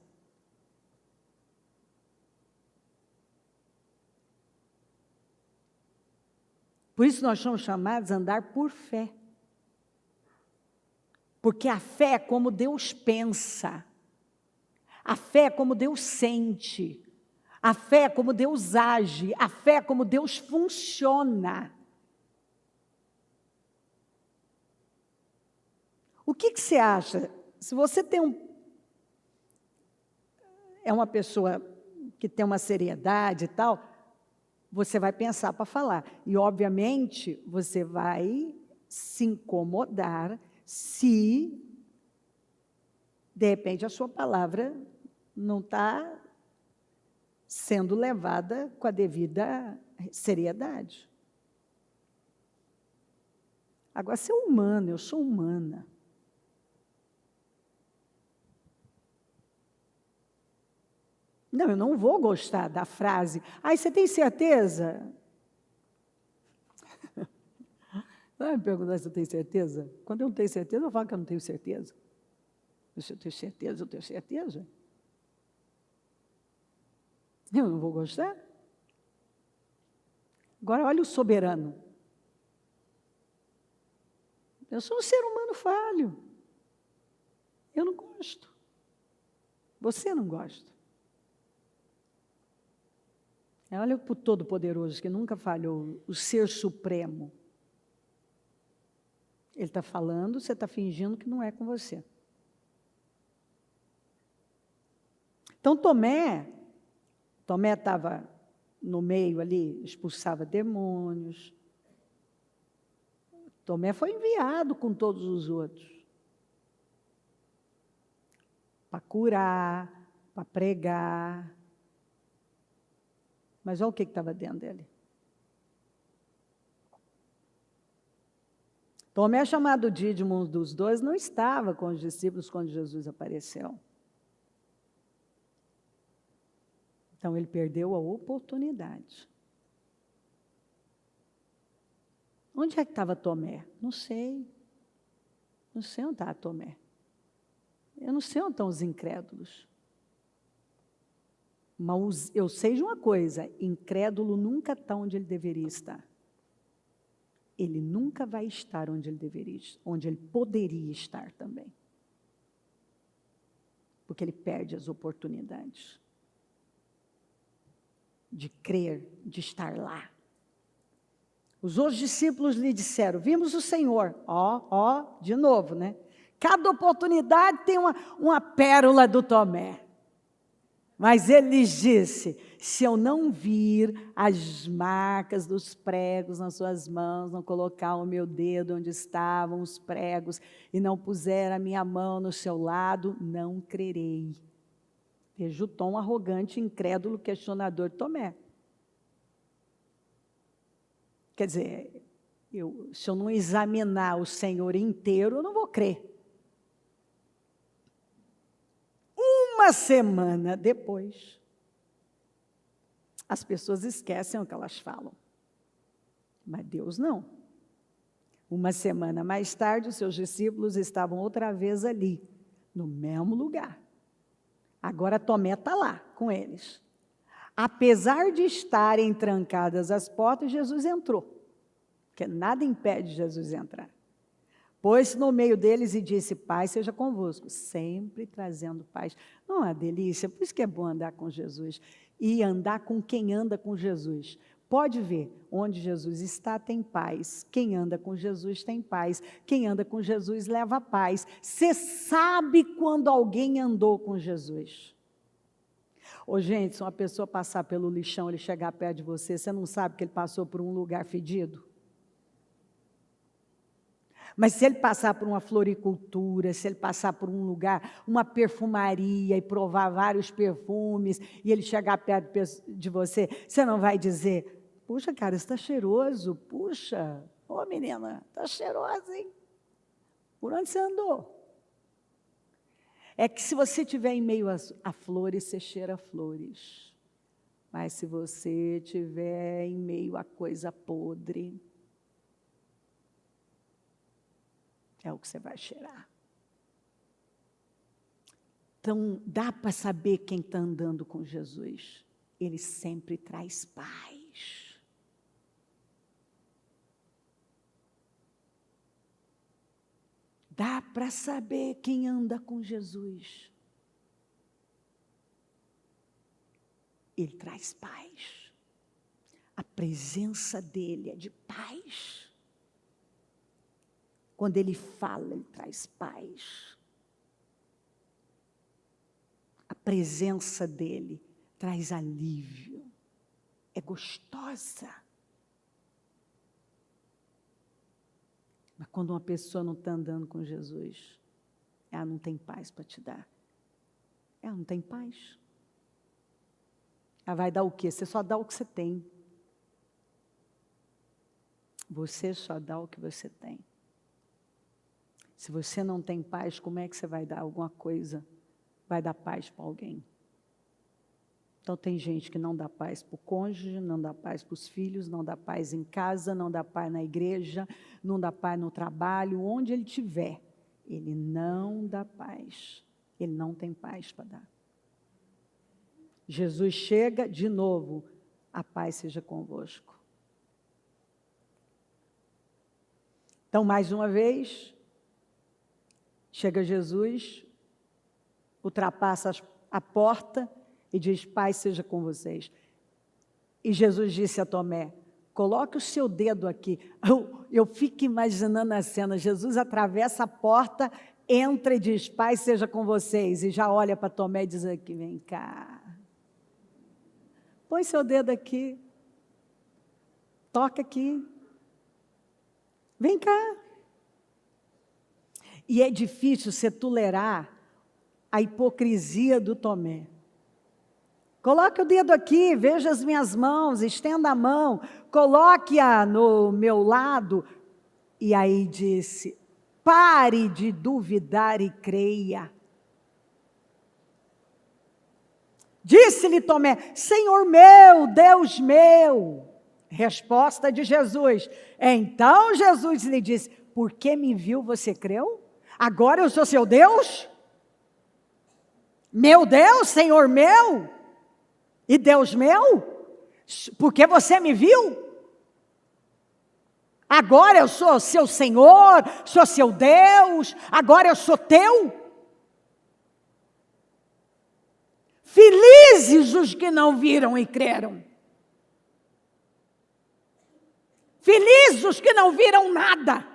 Por isso nós somos chamados a andar por fé. Porque a fé é como Deus pensa. A fé é como Deus sente. A fé é como Deus age. A fé é como Deus funciona. O que você acha? Se você é uma pessoa que tem uma seriedade e tal, você vai pensar para falar. E, obviamente, você vai se incomodar se, de repente, a sua palavra não está sendo levada com a devida seriedade. Agora, você é humano, eu sou humana. Não, eu não vou gostar da frase. Ai, você tem certeza? Não me perguntar se eu tenho certeza. Quando eu não tenho certeza, eu falo que eu não tenho certeza. Se eu tenho certeza, eu tenho certeza. Eu não vou gostar. Agora, olha o soberano. Eu sou um ser humano falho. Eu não gosto. Você não gosta. Olha para o Todo-Poderoso, que nunca falhou, o Ser Supremo. Ele está falando, você está fingindo que não é com você. Então, Tomé estava no meio ali, expulsava demônios. Tomé foi enviado com todos os outros. Para curar, para pregar. Mas olha o que estava dentro dele. Tomé, chamado Dídimo, um dos dois, não estava com os discípulos quando Jesus apareceu. Então, ele perdeu a oportunidade. Onde é que estava Tomé? Não sei. Não sei onde estava Tomé. Eu não sei onde estão os incrédulos. Mas eu sei de uma coisa, incrédulo nunca está onde ele deveria estar. Ele nunca vai estar onde ele deveria, onde ele poderia estar também. Porque ele perde as oportunidades de crer, de estar lá. Os outros discípulos lhe disseram, vimos o Senhor. De novo, né? Cada oportunidade tem uma pérola do Tomé. Mas ele lhes disse, se eu não vir as marcas dos pregos nas suas mãos, não colocar o meu dedo onde estavam os pregos e não puser a minha mão no seu lado, não crerei. Veja o tom arrogante, incrédulo, questionador de Tomé. Quer dizer, se eu não examinar o Senhor inteiro, eu não vou crer. Uma semana depois, as pessoas esquecem o que elas falam. Mas Deus não. Uma semana mais tarde, os seus discípulos estavam outra vez ali, no mesmo lugar. Agora Tomé está lá com eles. Apesar de estarem trancadas as portas, Jesus entrou. Porque nada impede Jesus entrar. Pôs-se no meio deles e disse, paz seja convosco, sempre trazendo paz. Não é uma delícia? Por isso que é bom andar com Jesus. E andar com quem anda com Jesus. Pode ver, onde Jesus está tem paz. Quem anda com Jesus tem paz. Quem anda com Jesus leva paz. Você sabe quando alguém andou com Jesus. Ô, gente, se uma pessoa passar pelo lixão, ele chegar perto de você, você não sabe que ele passou por um lugar fedido? Mas se ele passar por uma floricultura, se ele passar por um lugar, uma perfumaria e provar vários perfumes, e ele chegar perto de você, você não vai dizer, puxa, cara, você está cheiroso, puxa, ô menina, está cheirosa, hein? Por onde você andou? É que se você estiver em meio a flores, você cheira flores. Mas se você estiver em meio a coisa podre, é o que você vai cheirar. Então, dá para saber quem está andando com Jesus. Ele sempre traz paz. Dá para saber quem anda com Jesus. Ele traz paz. A presença dele é de paz. Quando ele fala, ele traz paz. A presença dele traz alívio. É gostosa. Mas quando uma pessoa não está andando com Jesus, ela não tem paz para te dar. Ela não tem paz. Ela vai dar o quê? Você só dá o que você tem. Você só dá o que você tem. Se você não tem paz, como é que você vai dar alguma coisa? Vai dar paz para alguém. Então tem gente que não dá paz para o cônjuge, não dá paz para os filhos, não dá paz em casa, não dá paz na igreja, não dá paz no trabalho, onde ele estiver. Ele não dá paz. Ele não tem paz para dar. Jesus chega de novo, a paz seja convosco. Então, mais uma vez, chega Jesus, ultrapassa a porta e diz, paz seja com vocês. E Jesus disse a Tomé, coloque o seu dedo aqui. Eu fico imaginando a cena, Jesus atravessa a porta, entra e diz, paz seja com vocês. E já olha para Tomé e diz aqui, vem cá. Põe seu dedo aqui. Toca aqui. Vem cá. E é difícil você tolerar a hipocrisia do Tomé. Coloque o dedo aqui, veja as minhas mãos, estenda a mão, coloque-a no meu lado. E aí disse, pare de duvidar e creia. Disse-lhe Tomé, Senhor meu, Deus meu. Resposta de Jesus. Então Jesus lhe disse, porque me viu, você creu? Agora eu sou seu Deus? Meu Deus, Senhor meu? E Deus meu? Porque você me viu? Agora eu sou seu Senhor, sou seu Deus, agora eu sou teu? Felizes os que não viram e creram. Felizes os que não viram nada.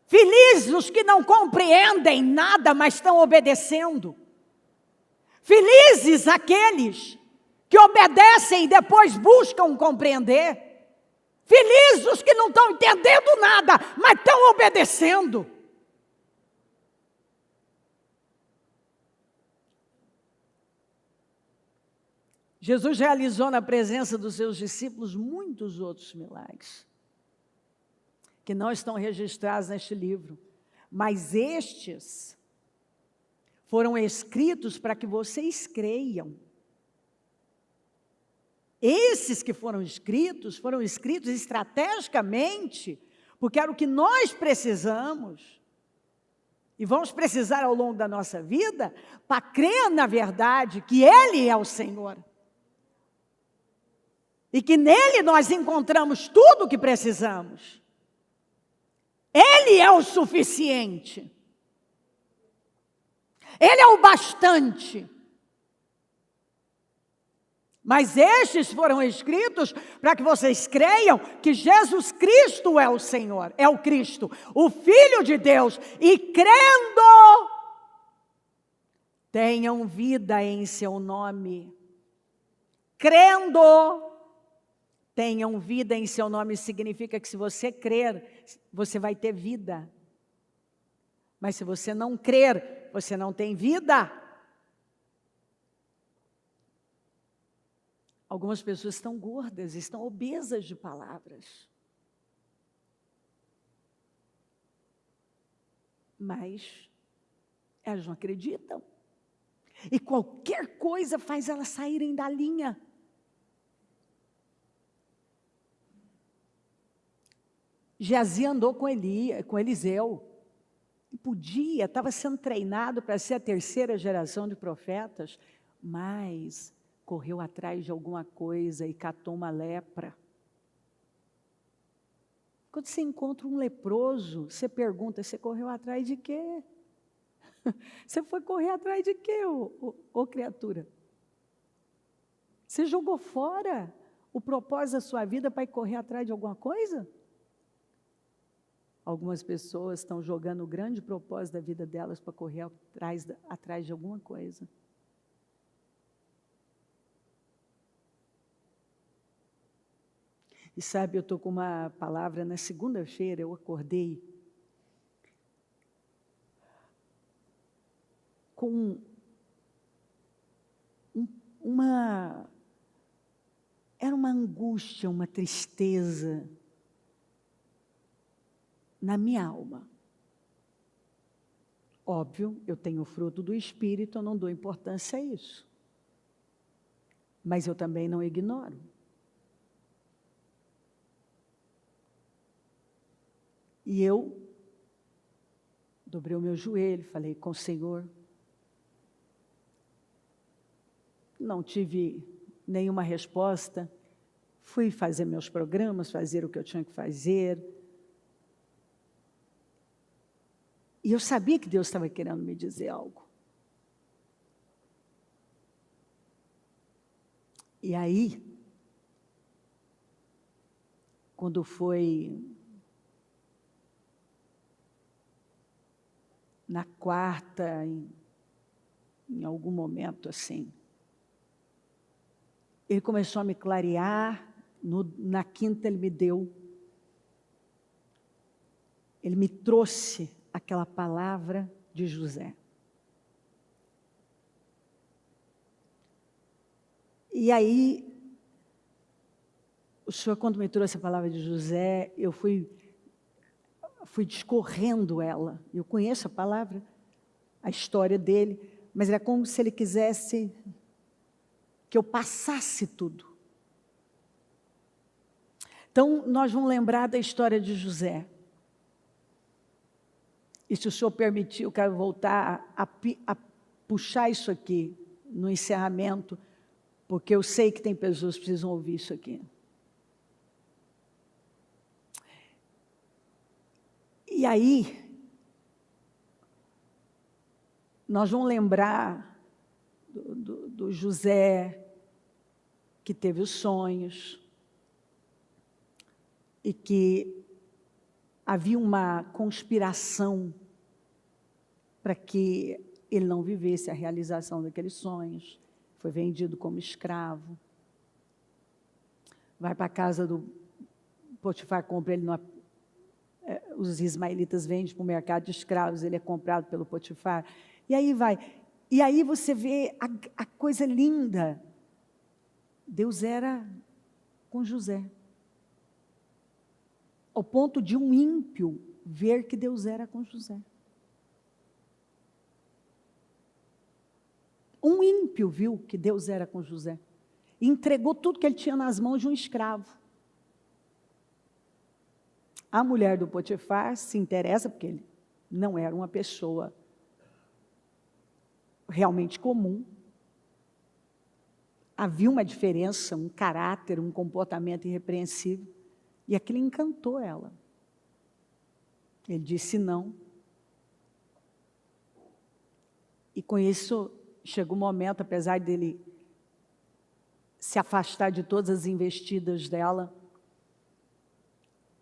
Felizes os que não compreendem nada, mas estão obedecendo. Felizes aqueles que obedecem e depois buscam compreender. Felizes os que não estão entendendo nada, mas estão obedecendo. Jesus realizou na presença dos seus discípulos muitos outros milagres, que não estão registrados neste livro, mas estes foram escritos para que vocês creiam. Esses que foram escritos estrategicamente, porque era o que nós precisamos, e vamos precisar ao longo da nossa vida, para crer na verdade que Ele é o Senhor. E que nele nós encontramos tudo o que precisamos. Ele é o suficiente. Ele é o bastante. Mas estes foram escritos para que vocês creiam que Jesus Cristo é o Senhor, é o Cristo, o Filho de Deus. E crendo, tenham vida em seu nome. Crendo, tenham vida em seu nome, significa que se você crer, você vai ter vida. Mas se você não crer, você não tem vida. Algumas pessoas estão gordas, estão obesas de palavras. Mas elas não acreditam. E qualquer coisa faz elas saírem da linha. Geazi andou com Eliseu. E podia, estava sendo treinado para ser a terceira geração de profetas, mas correu atrás de alguma coisa e catou uma lepra. Quando você encontra um leproso, você pergunta, você correu atrás de quê? Você foi correr atrás de quê, ô criatura? Você jogou fora o propósito da sua vida para ir correr atrás de alguma coisa? Algumas pessoas estão jogando o grande propósito da vida delas para correr atrás de alguma coisa. E sabe, eu estou com uma palavra, na segunda-feira eu acordei com era uma angústia, uma tristeza na minha alma. Óbvio, eu tenho o fruto do Espírito, eu não dou importância a isso. Mas eu também não ignoro. E eu dobrei o meu joelho, falei com o Senhor. Não tive nenhuma resposta. Fui fazer meus programas, fazer o que eu tinha que fazer. E eu sabia que Deus estava querendo me dizer algo. E aí, quando foi na quarta, em algum momento assim, ele começou a me clarear, na quinta ele me trouxe aquela palavra de José. E aí, o Senhor, quando me trouxe a palavra de José, eu fui discorrendo ela. Eu conheço a palavra, a história dele, mas era como se ele quisesse que eu passasse tudo. Então, nós vamos lembrar da história de José. E se o Senhor permitir, eu quero voltar a puxar isso aqui no encerramento, porque eu sei que tem pessoas que precisam ouvir isso aqui. E aí, nós vamos lembrar do José, que teve os sonhos, e que havia uma conspiração para que ele não vivesse a realização daqueles sonhos. Foi vendido como escravo. Vai para a casa do Potifar, compra ele os ismaelitas vendem para o mercado de escravos, ele é comprado pelo Potifar. E aí vai. E aí você vê a coisa linda. Deus era com José. Ao ponto de um ímpio ver que Deus era com José. Um ímpio viu que Deus era com José. E entregou tudo que ele tinha nas mãos de um escravo. A mulher do Potifar se interessa, porque ele não era uma pessoa realmente comum. Havia uma diferença, um caráter, um comportamento irrepreensível. E aquilo encantou ela. Ele disse não. E com isso, chegou um momento, apesar dele se afastar de todas as investidas dela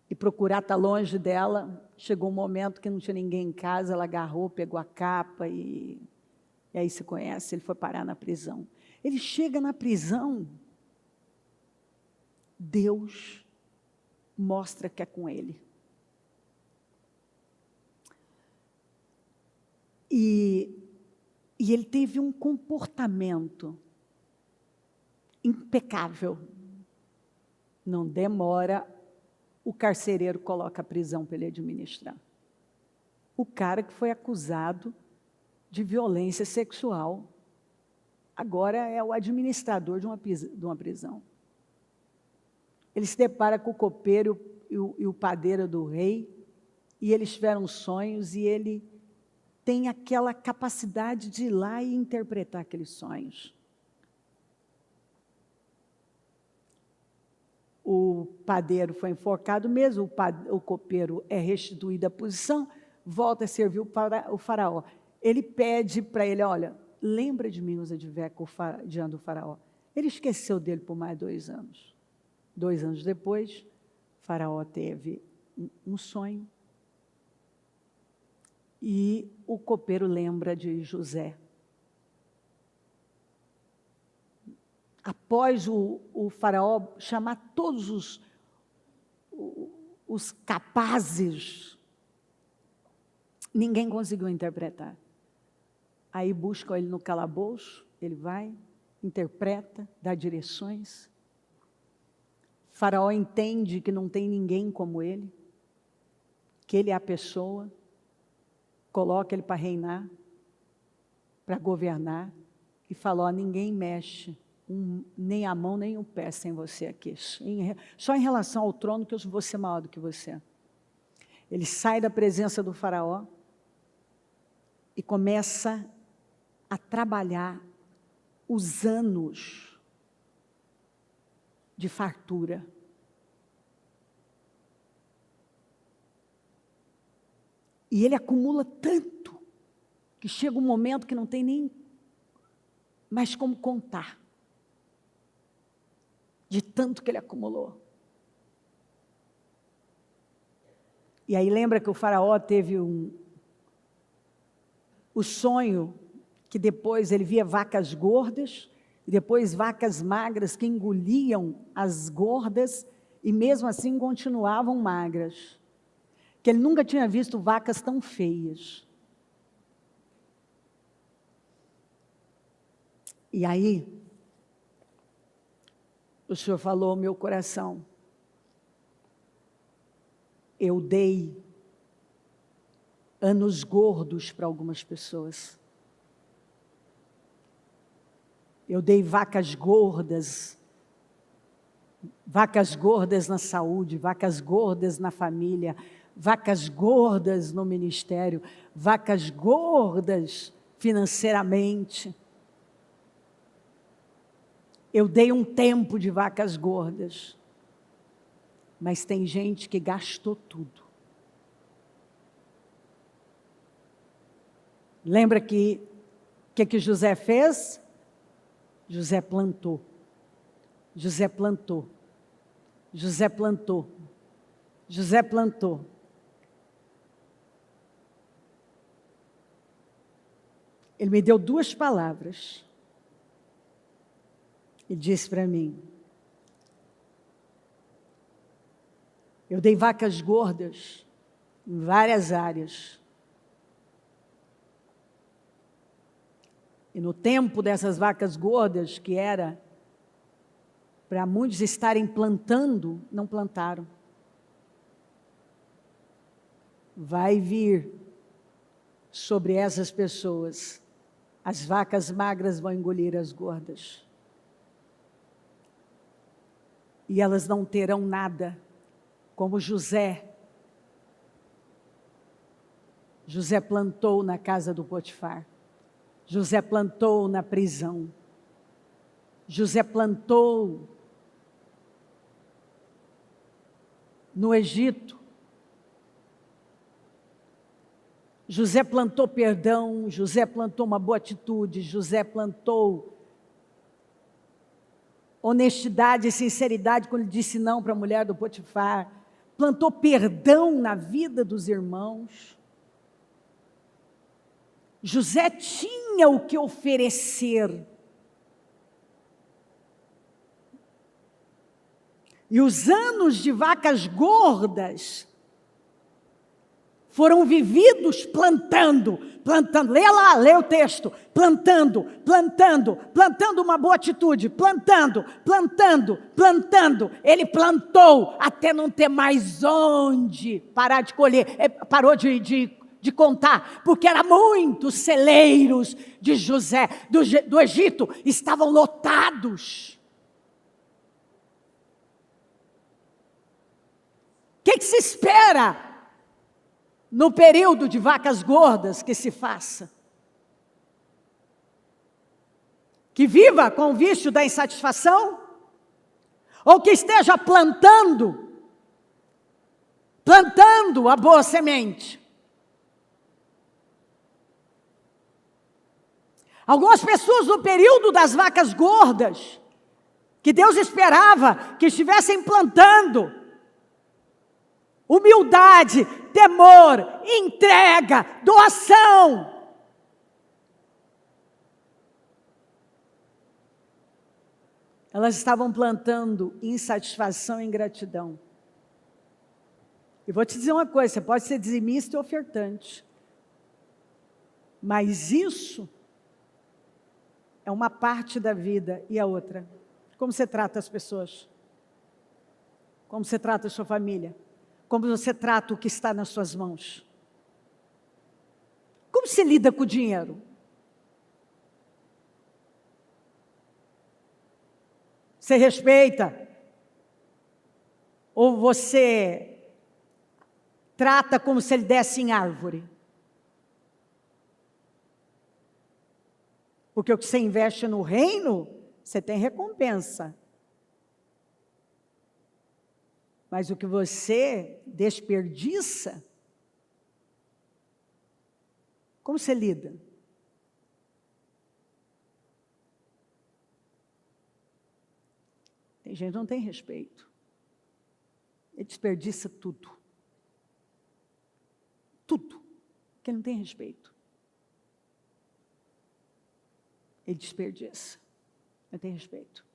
e procurar estar longe dela, chegou um momento que não tinha ninguém em casa, ela agarrou, pegou a capa e aí se conhece, ele foi parar na prisão. Ele chega na prisão, Deus mostra que é com ele. E ele teve um comportamento impecável. Não demora, o carcereiro coloca a prisão para ele administrar. o cara que foi acusado de violência sexual. Agora é o administrador de uma prisão. Ele se depara com o copeiro e o padeiro do rei, e eles tiveram sonhos, e ele tem aquela capacidade de ir lá e interpretar aqueles sonhos. O padeiro foi enforcado mesmo, o copeiro é restituído à posição, volta a servir o faraó. Ele pede para ele, olha, lembra de mim, usa de veco diante do faraó. Ele esqueceu dele por mais 2 anos. 2 anos depois, o faraó teve um sonho, e o copeiro lembra de José. Após o faraó chamar todos os capazes, ninguém conseguiu interpretar. Aí buscam ele no calabouço, ele vai, interpreta, dá direções. O faraó entende que não tem ninguém como ele, que ele é a pessoa, coloca ele para reinar, para governar, e fala, ó, ninguém mexe, nem a mão, nem o pé sem você aqui. Só em relação ao trono que eu vou ser maior do que você. Ele sai da presença do faraó e começa a trabalhar os anos de fartura. E ele acumula tanto, que chega um momento que não tem nem mais como contar, de tanto que ele acumulou. E aí lembra que o faraó teve o sonho, que depois ele via vacas gordas, e depois vacas magras que engoliam as gordas, e mesmo assim continuavam magras. Que ele nunca tinha visto vacas tão feias. E aí, o Senhor falou ao meu coração, eu dei anos gordos para algumas pessoas. Eu dei vacas gordas na saúde, vacas gordas na família, vacas gordas no ministério, vacas gordas financeiramente. Eu dei um tempo de vacas gordas, mas tem gente que gastou tudo. Lembra que José fez? José plantou. José plantou. José plantou. José plantou. Ele me deu 2 palavras. E disse para mim, eu dei vacas gordas em várias áreas. E no tempo dessas vacas gordas, que era para muitos estarem plantando, não plantaram. Vai vir sobre essas pessoas, as vacas magras vão engolir as gordas. E elas não terão nada, como José. José plantou na casa do Potifar. José plantou na prisão. José plantou no Egito. José plantou perdão, José plantou uma boa atitude, José plantou honestidade e sinceridade quando ele disse não para a mulher do Potifar, plantou perdão na vida dos irmãos. José tinha o que oferecer. E os anos de vacas gordas foram vividos plantando, leia lá, leia o texto, plantando uma boa atitude, plantando, ele plantou até não ter mais onde parar de colher, parou de de contar, porque eram muitos celeiros de José, do Egito, estavam lotados. O que se espera no período de vacas gordas que se faça? Que viva com o vício da insatisfação? Ou que esteja plantando a boa semente? Algumas pessoas no período das vacas gordas, que Deus esperava que estivessem plantando humildade, temor, entrega, doação. Elas estavam plantando insatisfação e ingratidão. E vou te dizer uma coisa, você pode ser dizimista e ofertante, mas isso é uma parte da vida e a outra. Como você trata as pessoas? Como você trata a sua família? Como você trata o que está nas suas mãos? Como você lida com o dinheiro? Você respeita? Ou você trata como se ele desse em árvore? Porque o que você investe no reino, você tem recompensa. Mas o que você desperdiça, como você lida? Tem gente que não tem respeito. Ele desperdiça tudo. Tudo. Porque ele não tem respeito. Ele desperdiça. Não tem respeito.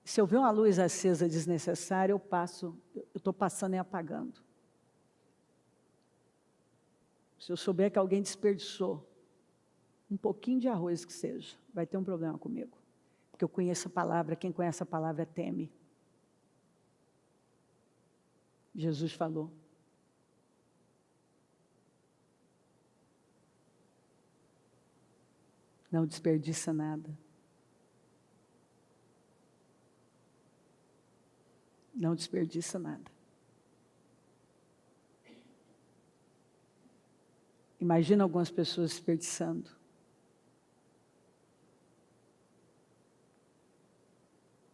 Se eu ver uma luz acesa desnecessária, eu estou passando e apagando. Se eu souber que alguém desperdiçou um pouquinho de arroz que seja, vai ter um problema comigo. Porque eu conheço a palavra, quem conhece a palavra teme. Jesus falou. Não desperdiça nada. Não desperdiça nada. Imagina algumas pessoas desperdiçando.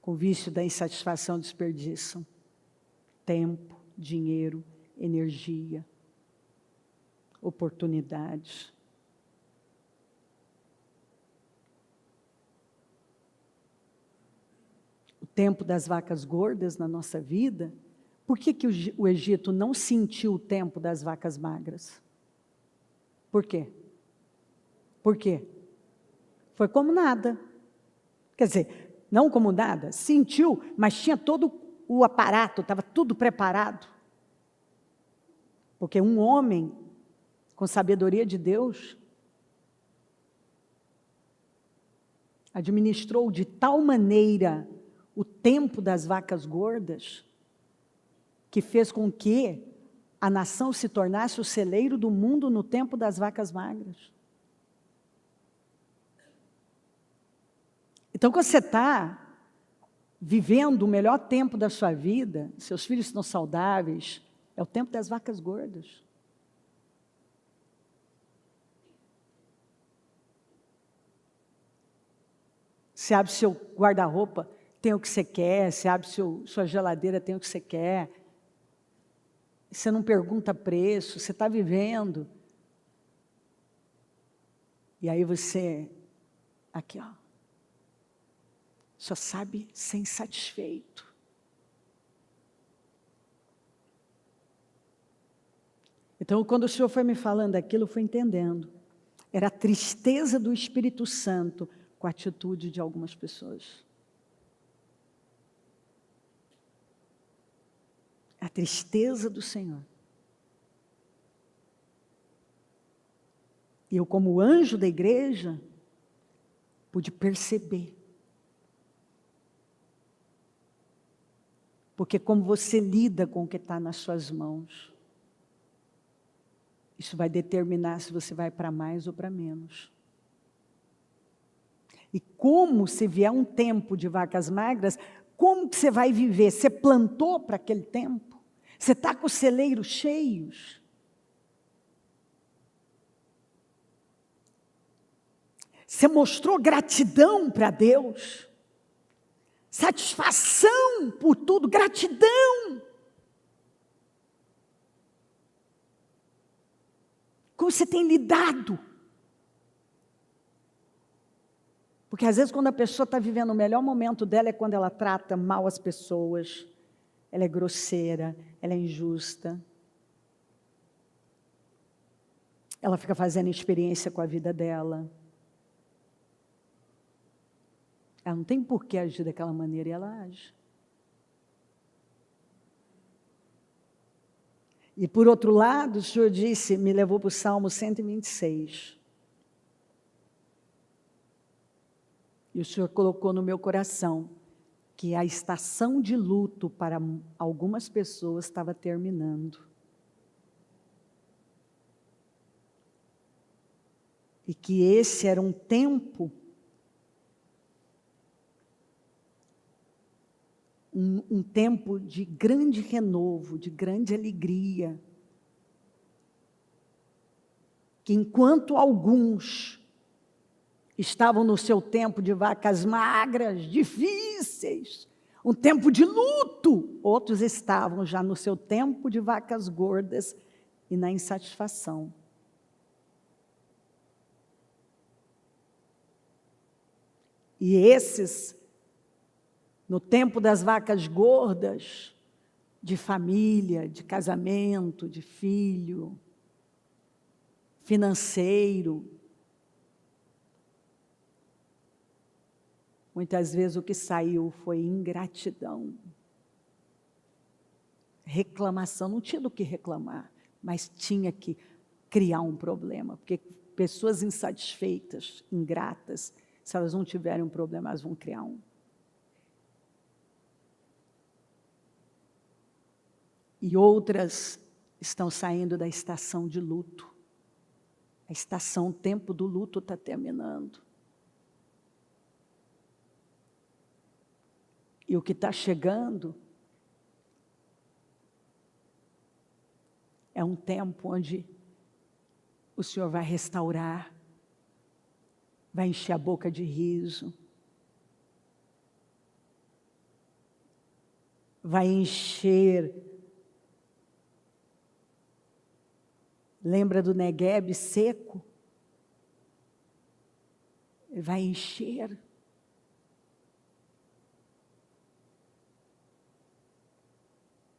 Com o vício da insatisfação, desperdiçam tempo, dinheiro, energia, oportunidades. O tempo das vacas gordas na nossa vida, por que o Egito não sentiu o tempo das vacas magras? Por quê? Por quê? Foi como nada. Quer dizer, não como nada, sentiu, mas tinha todo o aparato, estava tudo preparado. Porque um homem com sabedoria de Deus administrou de tal maneira o tempo das vacas gordas, que fez com que a nação se tornasse o celeiro do mundo no tempo das vacas magras. Então, quando você está vivendo o melhor tempo da sua vida, seus filhos estão saudáveis, é o tempo das vacas gordas. Você abre seu guarda-roupa, tem o que você quer, você abre sua geladeira, tem o que você quer. Você não pergunta preço, você está vivendo. E aí você, aqui ó, só sabe ser insatisfeito. Então, quando o Senhor foi me falando aquilo, eu fui entendendo. Era a tristeza do Espírito Santo com a atitude de algumas pessoas. A tristeza do Senhor. E eu, como anjo da igreja, pude perceber Porque como você lida com o que está nas suas mãos, isso vai determinar se você vai para mais ou para menos. E como, se vier um tempo de vacas magras, como que você vai viver? Você plantou para aquele tempo? Você está com os celeiros cheios? Você mostrou gratidão para Deus? Satisfação por tudo, gratidão. Como você tem lidado? Porque às vezes quando a pessoa está vivendo o melhor momento dela é quando ela trata mal as pessoas, ela é grosseira, ela é injusta. Ela fica fazendo experiência com a vida dela. Ela não tem por que agir daquela maneira e ela age. E por outro lado, o Senhor disse, me levou para o Salmo 126. E o Senhor colocou no meu coração que a estação de luto para algumas pessoas estava terminando. E que esse era um tempo, um tempo de grande renovo, de grande alegria. Que enquanto alguns estavam no seu tempo de vacas magras, difíceis, um tempo de luto, outros estavam já no seu tempo de vacas gordas e na insatisfação. E esses, no tempo das vacas gordas, de família, de casamento, de filho, financeiro, muitas vezes o que saiu foi ingratidão, reclamação, não tinha do que reclamar, mas tinha que criar um problema, porque pessoas insatisfeitas, ingratas, se elas não tiverem um problema, elas vão criar um. E outras estão saindo da estação de luto. A estação, o tempo do luto está terminando. E o que está chegando é um tempo onde o Senhor vai restaurar, vai encher a boca de riso, vai encher. Lembra do Negueb seco? Vai encher.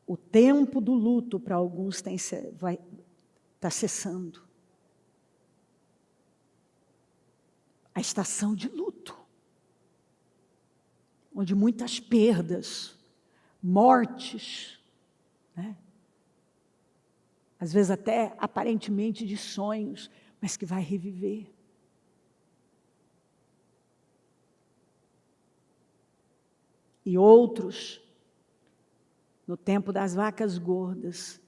O tempo do luto para alguns está cessando. A estação de luto, onde muitas perdas, mortes, né? Às vezes até aparentemente de sonhos, mas que vai reviver. E outros, no tempo das vacas gordas,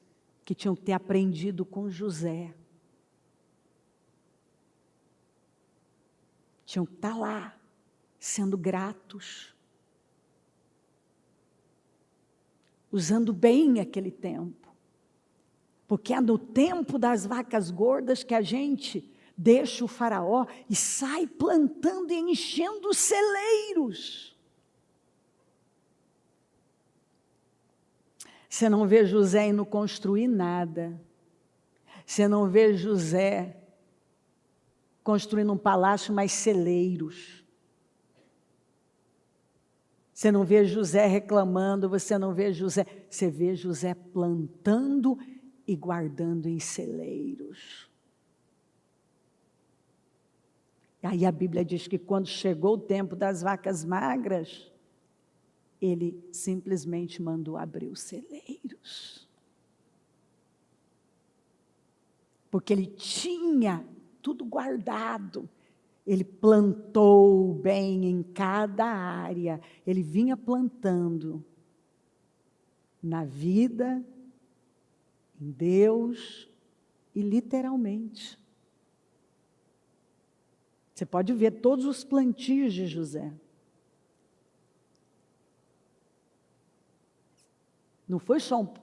que tinham que ter aprendido com José, tinham que estar lá, sendo gratos, usando bem aquele tempo. Porque é no tempo das vacas gordas que a gente deixa o faraó e sai plantando e enchendo os celeiros. Você não vê José indo construir nada. Você não vê José construindo um palácio, mas celeiros. Você não vê José reclamando, você não vê José... Você vê José plantando e guardando em celeiros. Aí a Bíblia diz que quando chegou o tempo das vacas magras, ele simplesmente mandou abrir os celeiros. Porque ele tinha tudo guardado. Ele plantou bem em cada área. Ele vinha plantando. na vida, em Deus e literalmente. Você pode ver todos os plantios de José. Não foi só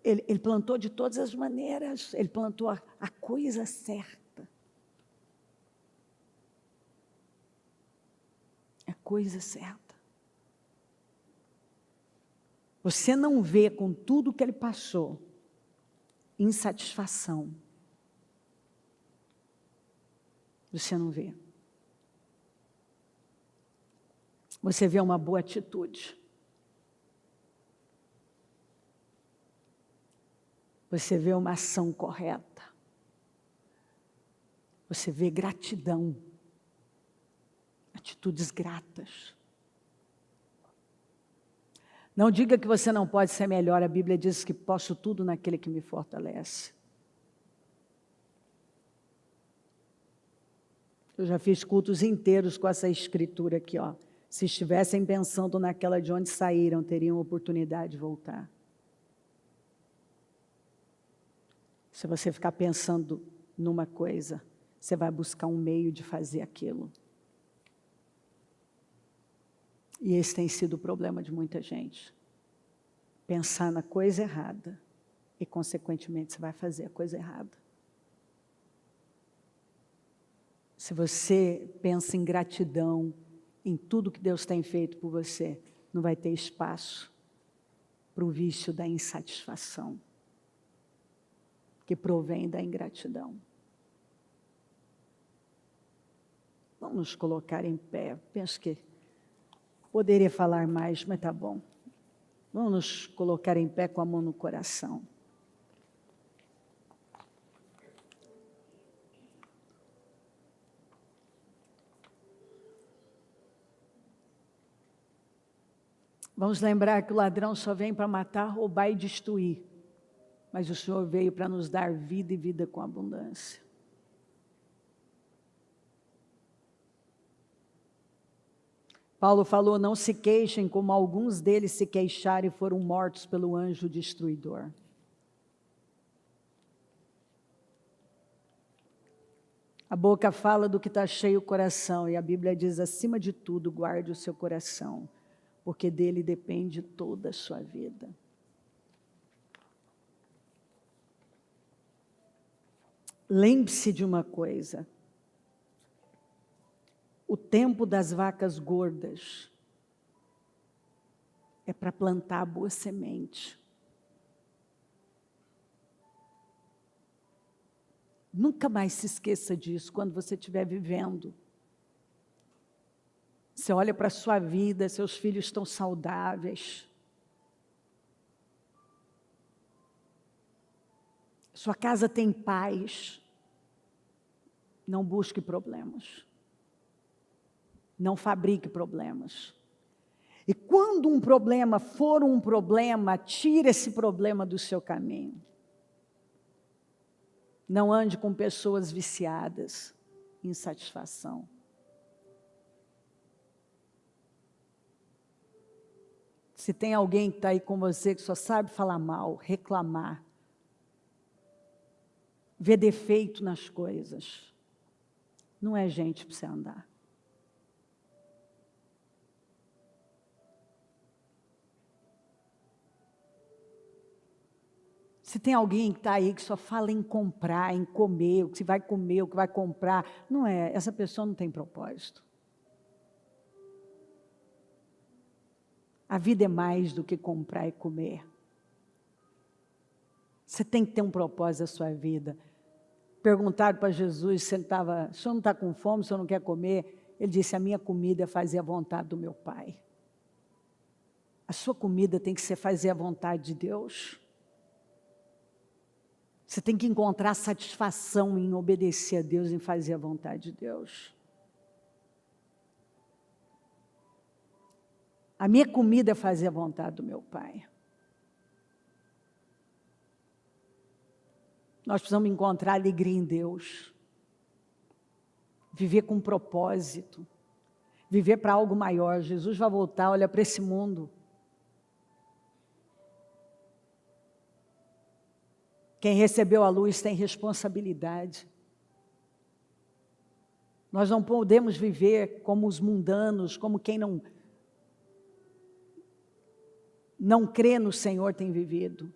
ele plantou de todas as maneiras, ele plantou a coisa certa. A coisa certa. Você não vê com tudo que ele passou insatisfação. Você não vê. Você vê uma boa atitude. Você vê uma ação correta. Você vê gratidão. Atitudes gratas. Não diga que você não pode ser melhor. A Bíblia diz que posso tudo naquele que me fortalece. Eu já fiz cultos inteiros com essa escritura aqui, ó. Se estivessem pensando naquela de onde saíram, teriam oportunidade de voltar. Se você ficar pensando numa coisa, você vai buscar um meio de fazer aquilo. E esse tem sido o problema de muita gente. Pensar na coisa errada e, consequentemente, você vai fazer a coisa errada. Se você pensa em gratidão, em tudo que Deus tem feito por você, não vai ter espaço para o vício da insatisfação, que provém da ingratidão. Vamos nos colocar em pé. Penso que poderia falar mais, mas tá bom. Vamos nos colocar em pé com a mão no coração. Vamos lembrar que o ladrão só vem para matar, roubar e destruir. Mas o Senhor veio para nos dar vida e vida com abundância. Paulo falou, não se queixem como alguns deles se queixaram e foram mortos pelo anjo destruidor. A boca fala do que está cheio o coração, e a Bíblia diz, acima de tudo, guarde o seu coração, porque dele depende toda a sua vida. Lembre-se de uma coisa, o tempo das vacas gordas é para plantar a boa semente. Nunca mais se esqueça disso quando você estiver vivendo. Você olha para a sua vida, seus filhos estão saudáveis. Sua casa tem paz. Não busque problemas. Não fabrique problemas. E quando um problema for um problema, tire esse problema do seu caminho. Não ande com pessoas viciadas em insatisfação. Se tem alguém que está aí com você que só sabe falar mal, reclamar, ver defeito nas coisas, não é gente para você andar. Se tem alguém que está aí que só fala em comprar, em comer, o que vai comer, o que vai comprar, não é, essa pessoa não tem propósito. A vida é mais do que comprar e comer. Você tem que ter um propósito na sua vida. Perguntaram para Jesus se ele estava, o senhor não está com fome, o senhor não quer comer? Ele disse, a minha comida é fazer a vontade do meu Pai. A sua comida tem que ser fazer a vontade de Deus. Você tem que encontrar satisfação em obedecer a Deus, em fazer a vontade de Deus. A minha comida é fazer a vontade do meu Pai. Nós precisamos encontrar alegria em Deus. Viver com propósito. Viver para algo maior. Jesus vai voltar, olha para esse mundo. Quem recebeu a luz tem responsabilidade. Nós não podemos viver como os mundanos, como quem não crê no Senhor tem vivido.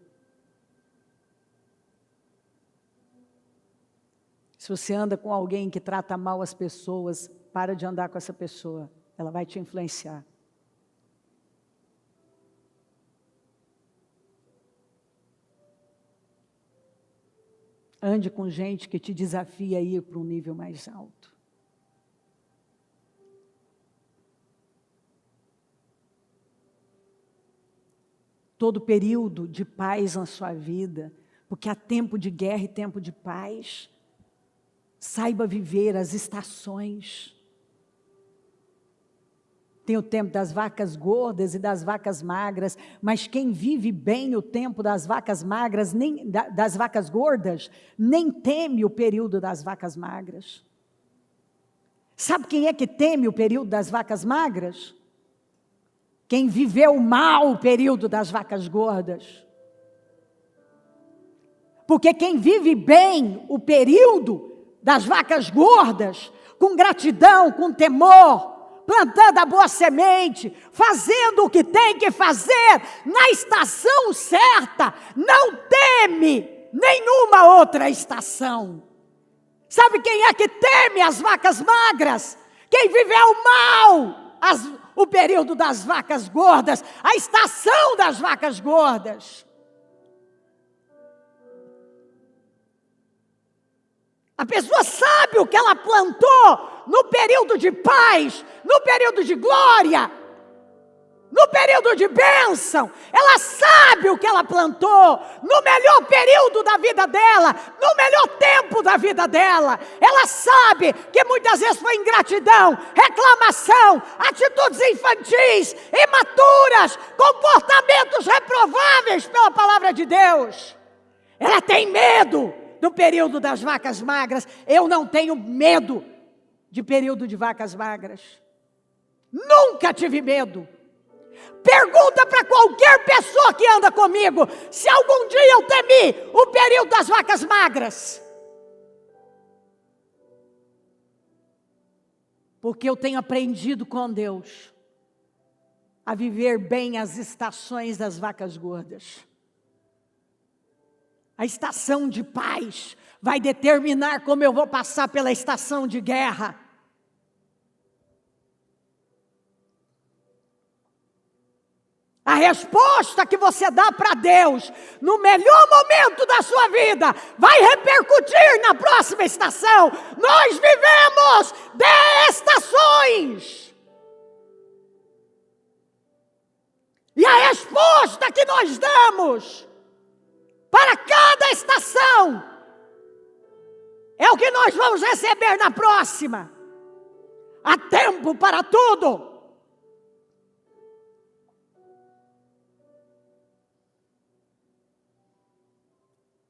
Se você anda com alguém que trata mal as pessoas, para de andar com essa pessoa, ela vai te influenciar. Ande com gente que te desafia a ir para um nível mais alto. Todo período de paz na sua vida, porque há tempo de guerra e tempo de paz. Saiba viver as estações. Tem o tempo das vacas gordas e das vacas magras, mas quem vive bem o tempo das vacas magras, das vacas gordas, nem teme o período das vacas magras. Sabe quem é que teme o período das vacas magras? Quem viveu mal o período das vacas gordas. Porque quem vive bem o período das vacas gordas, com gratidão, com temor, plantando a boa semente, fazendo o que tem que fazer, na estação certa, não teme nenhuma outra estação. Sabe quem é que teme as vacas magras? Quem viveu mal o período das vacas gordas, a estação das vacas gordas. A pessoa sabe o que ela plantou no período de paz, no período de glória, no período de bênção. Ela sabe o que ela plantou no melhor período da vida dela, no melhor tempo da vida dela. Ela sabe que muitas vezes foi ingratidão, reclamação, atitudes infantis, imaturas, comportamentos reprováveis pela palavra de Deus. Ela tem medo do período das vacas magras. Eu não tenho medo de período de vacas magras. Nunca tive medo. Pergunta para qualquer pessoa que anda comigo se algum dia eu temi o período das vacas magras. Porque eu tenho aprendido com Deus a viver bem as estações das vacas gordas. A estação de paz vai determinar como eu vou passar pela estação de guerra. A resposta que você dá para Deus no melhor momento da sua vida vai repercutir na próxima estação. Nós vivemos de estações. E a resposta que nós damos para cada estação é o que nós vamos receber na próxima. Há tempo para tudo.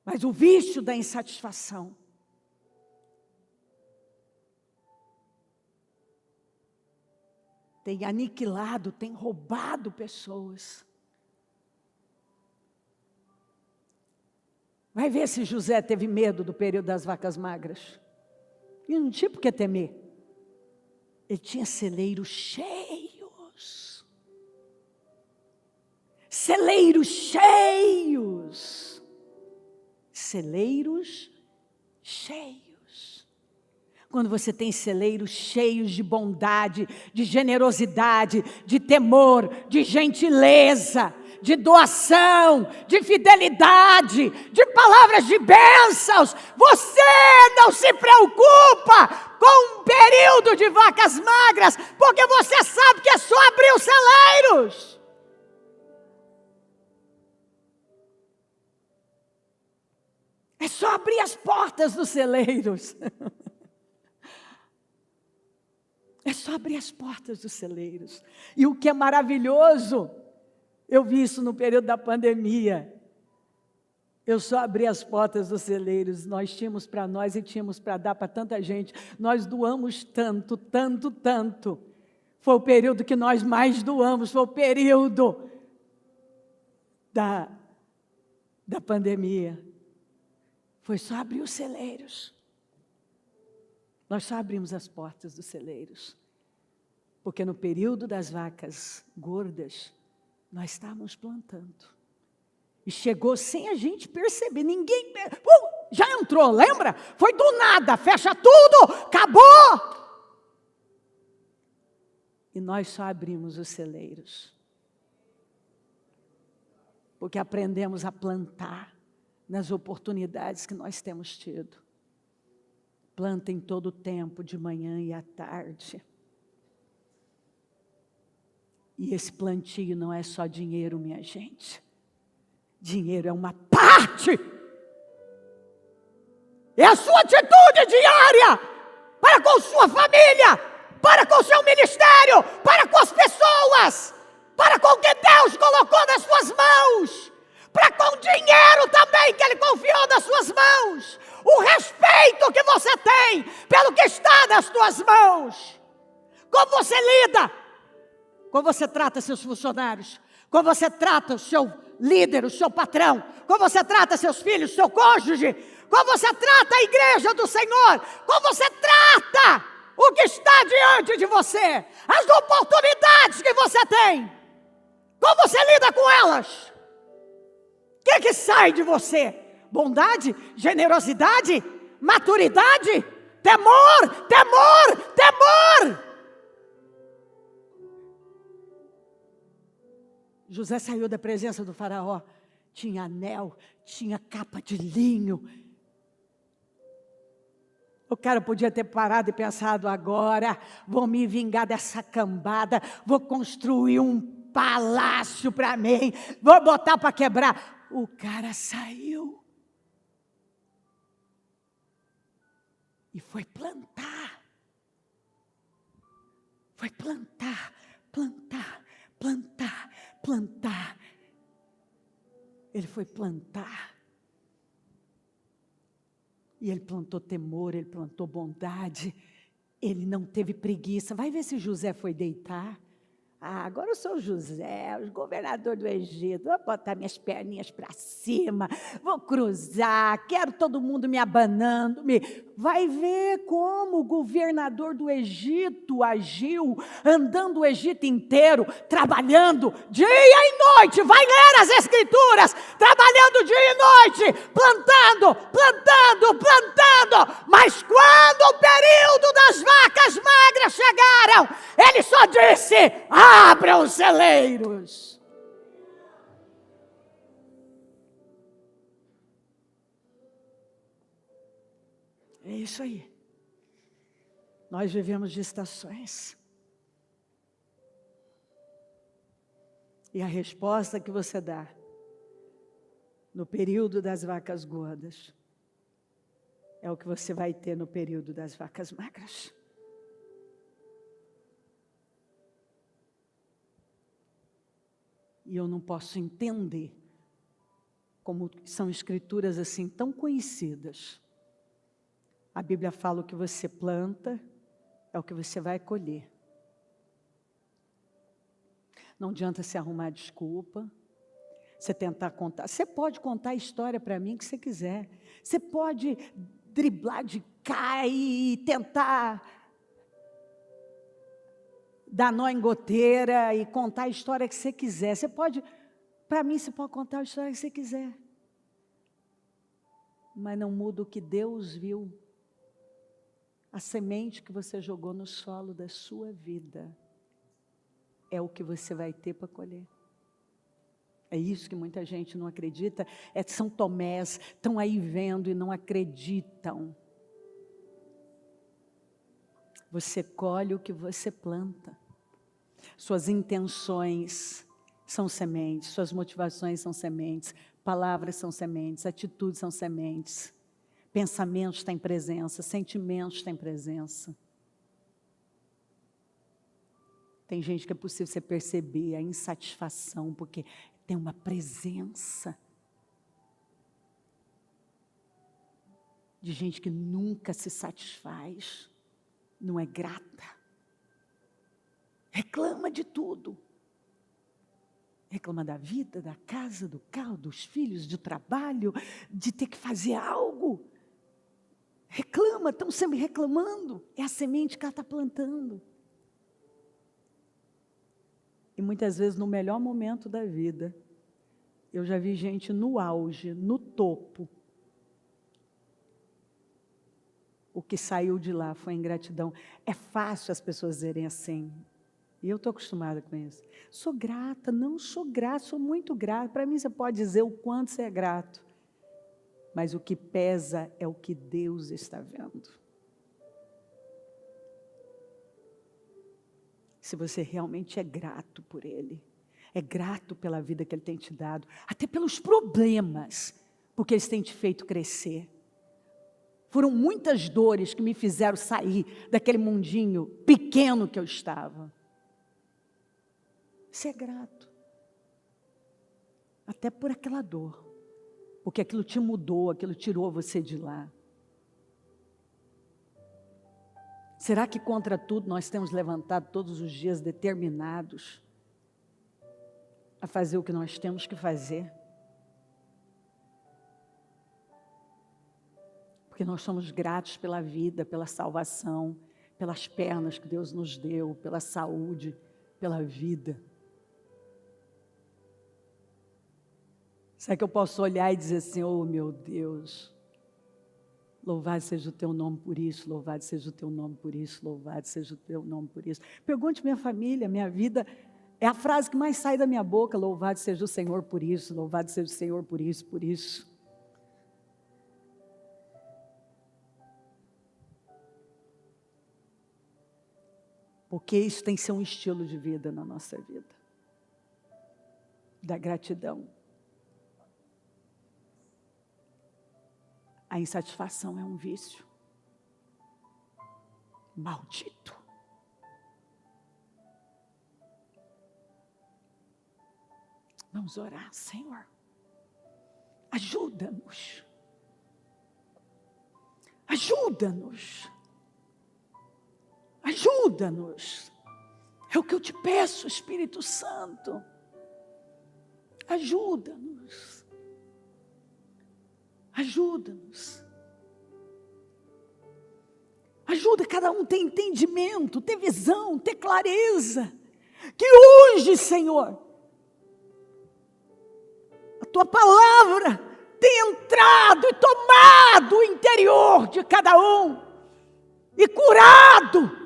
Mas o vício da insatisfação tem aniquilado, tem roubado pessoas. Vai ver se José teve medo do período das vacas magras. E não tinha por que temer. Ele tinha celeiros cheios. Celeiros cheios. Celeiros cheios. Quando você tem celeiros cheios de bondade, de generosidade, de temor, de gentileza, de doação, de fidelidade, de palavras de bênçãos, você não se preocupa com um período de vacas magras, porque você sabe que é só abrir os celeiros. É só abrir as portas dos celeiros. É só abrir as portas dos celeiros. E o que é maravilhoso, eu vi isso no período da pandemia. Eu só abri as portas dos celeiros. Nós tínhamos para nós e tínhamos para dar para tanta gente. Nós doamos tanto, tanto, tanto. Foi o período que nós mais doamos. Foi o período da pandemia. foi só abrir os celeiros. Nós só abrimos as portas dos celeiros. Porque no período das vacas gordas, nós estávamos plantando. E chegou sem a gente perceber, ninguém... já entrou, lembra? Foi do nada, fecha tudo, acabou! E nós só abrimos os celeiros. Porque aprendemos a plantar nas oportunidades que nós temos tido. Planta em todo o tempo, de manhã e à tarde. E esse plantio não é só dinheiro, minha gente. Dinheiro é uma parte. É a sua atitude diária para com sua família, para com seu ministério, para com as pessoas, para com o que Deus colocou nas suas mãos, para com o dinheiro também que Ele confiou nas suas mãos, o respeito que você tem pelo que está nas suas mãos, como você lida, como você trata seus funcionários, como você trata o seu líder, o seu patrão, como você trata seus filhos, seu cônjuge, como você trata a igreja do Senhor, como você trata o que está diante de você, as oportunidades que você tem, como você lida com elas, o que sai de você? Bondade, generosidade, maturidade, temor, temor, temor. José saiu da presença do faraó, tinha anel, tinha capa de linho. O cara podia ter parado e pensado, agora vou me vingar dessa cambada, vou construir um palácio para mim, vou botar para quebrar. O cara saiu e foi plantar. Foi plantar, plantar, plantar, plantar. Ele foi plantar. E ele plantou temor, ele plantou bondade. Ele não teve preguiça. Vai ver se José foi deitar. Ah, agora eu sou José, o governador do Egito. Vou botar minhas perninhas para cima, vou cruzar, quero todo mundo me abanando. Vai ver como o governador do Egito agiu, andando o Egito inteiro, trabalhando dia e noite. Vai ler as Escrituras, trabalhando dia e noite, plantando, plantando, plantando. Mas quando o período das vacas magras chegaram, ele só disse: abra os celeiros. É isso aí. Nós vivemos de estações. E a resposta que você dá no período das vacas gordas é o que você vai ter no período das vacas magras. E eu não posso entender como são escrituras assim tão conhecidas. A Bíblia fala: o que você planta é o que você vai colher. Não adianta se arrumar desculpa, você tentar contar. Você pode contar a história para mim que você quiser. Você pode driblar de cá e tentar dar nó em goteira e contar a história que você quiser. Você pode, para mim, você pode contar a história que você quiser. Mas não muda o que Deus viu. A semente que você jogou no solo da sua vida é o que você vai ter para colher. É isso que muita gente não acredita. São Tomés, estão aí vendo e não acreditam. Você colhe o que você planta. Suas intenções são sementes, suas motivações são sementes, palavras são sementes, atitudes são sementes, pensamentos têm presença, sentimentos têm presença. Tem gente que é possível você perceber a insatisfação, porque tem uma presença de gente que nunca se satisfaz, não é grata, reclama de tudo. Reclama da vida, da casa, do carro, dos filhos, do trabalho, de ter que fazer algo. Reclama, estão sempre reclamando. É a semente que ela está plantando. E muitas vezes, no melhor momento da vida, eu já vi gente no auge, no topo. O que saiu de lá foi ingratidão. É fácil as pessoas dizerem assim. E eu estou acostumada com isso. Sou grata, não sou grata, sou muito grata. Para mim, você pode dizer o quanto você é grato. Mas o que pesa é o que Deus está vendo. Se você realmente é grato por Ele, é grato pela vida que Ele tem te dado, até pelos problemas, porque eles têm te feito crescer. Foram muitas dores que me fizeram sair daquele mundinho pequeno que eu estava. Ser grato. Até por aquela dor. Porque aquilo te mudou, aquilo tirou você de lá. Será que contra tudo nós temos levantado todos os dias determinados a fazer o que nós temos que fazer? Porque nós somos gratos pela vida, pela salvação, pelas pernas que Deus nos deu, pela saúde, pela vida. Será que eu posso olhar e dizer assim, oh meu Deus, louvado seja o teu nome por isso, louvado seja o teu nome por isso, louvado seja o teu nome por isso. Pergunte minha família, minha vida, é a frase que mais sai da minha boca, louvado seja o Senhor por isso, louvado seja o Senhor por isso, por isso. Porque isso tem que ser um estilo de vida na nossa vida. Da gratidão. A insatisfação é um vício. Maldito. Vamos orar, Senhor. Ajuda-nos. Ajuda-nos. Ajuda-nos. É o que eu te peço, Espírito Santo. Ajuda-nos. Ajuda-nos. Ajuda cada um a ter entendimento, ter visão, ter clareza. Que hoje, Senhor, a Tua palavra tenha entrado e tomado o interior de cada um. E curado.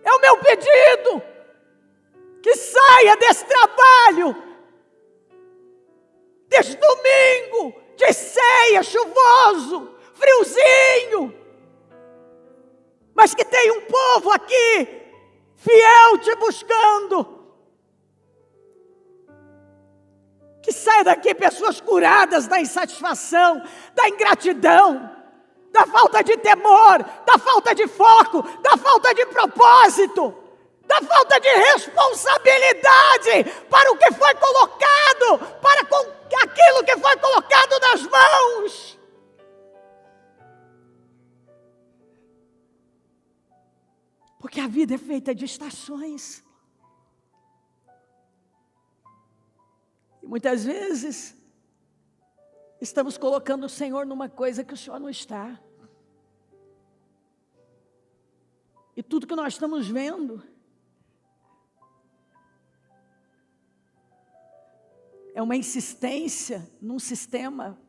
É o meu pedido. Que saia desse trabalho. Desse domingo. De ceia, chuvoso, friozinho, mas que tem um povo aqui, fiel te buscando, que saia daqui pessoas curadas da insatisfação, da ingratidão, da falta de temor, da falta de foco, da falta de propósito, da falta de responsabilidade para o que foi colocado, para aquilo que foi colocado nas mãos. Porque a vida é feita de estações. E muitas vezes estamos colocando o Senhor numa coisa que o Senhor não está. E tudo que nós estamos vendo é uma insistência num sistema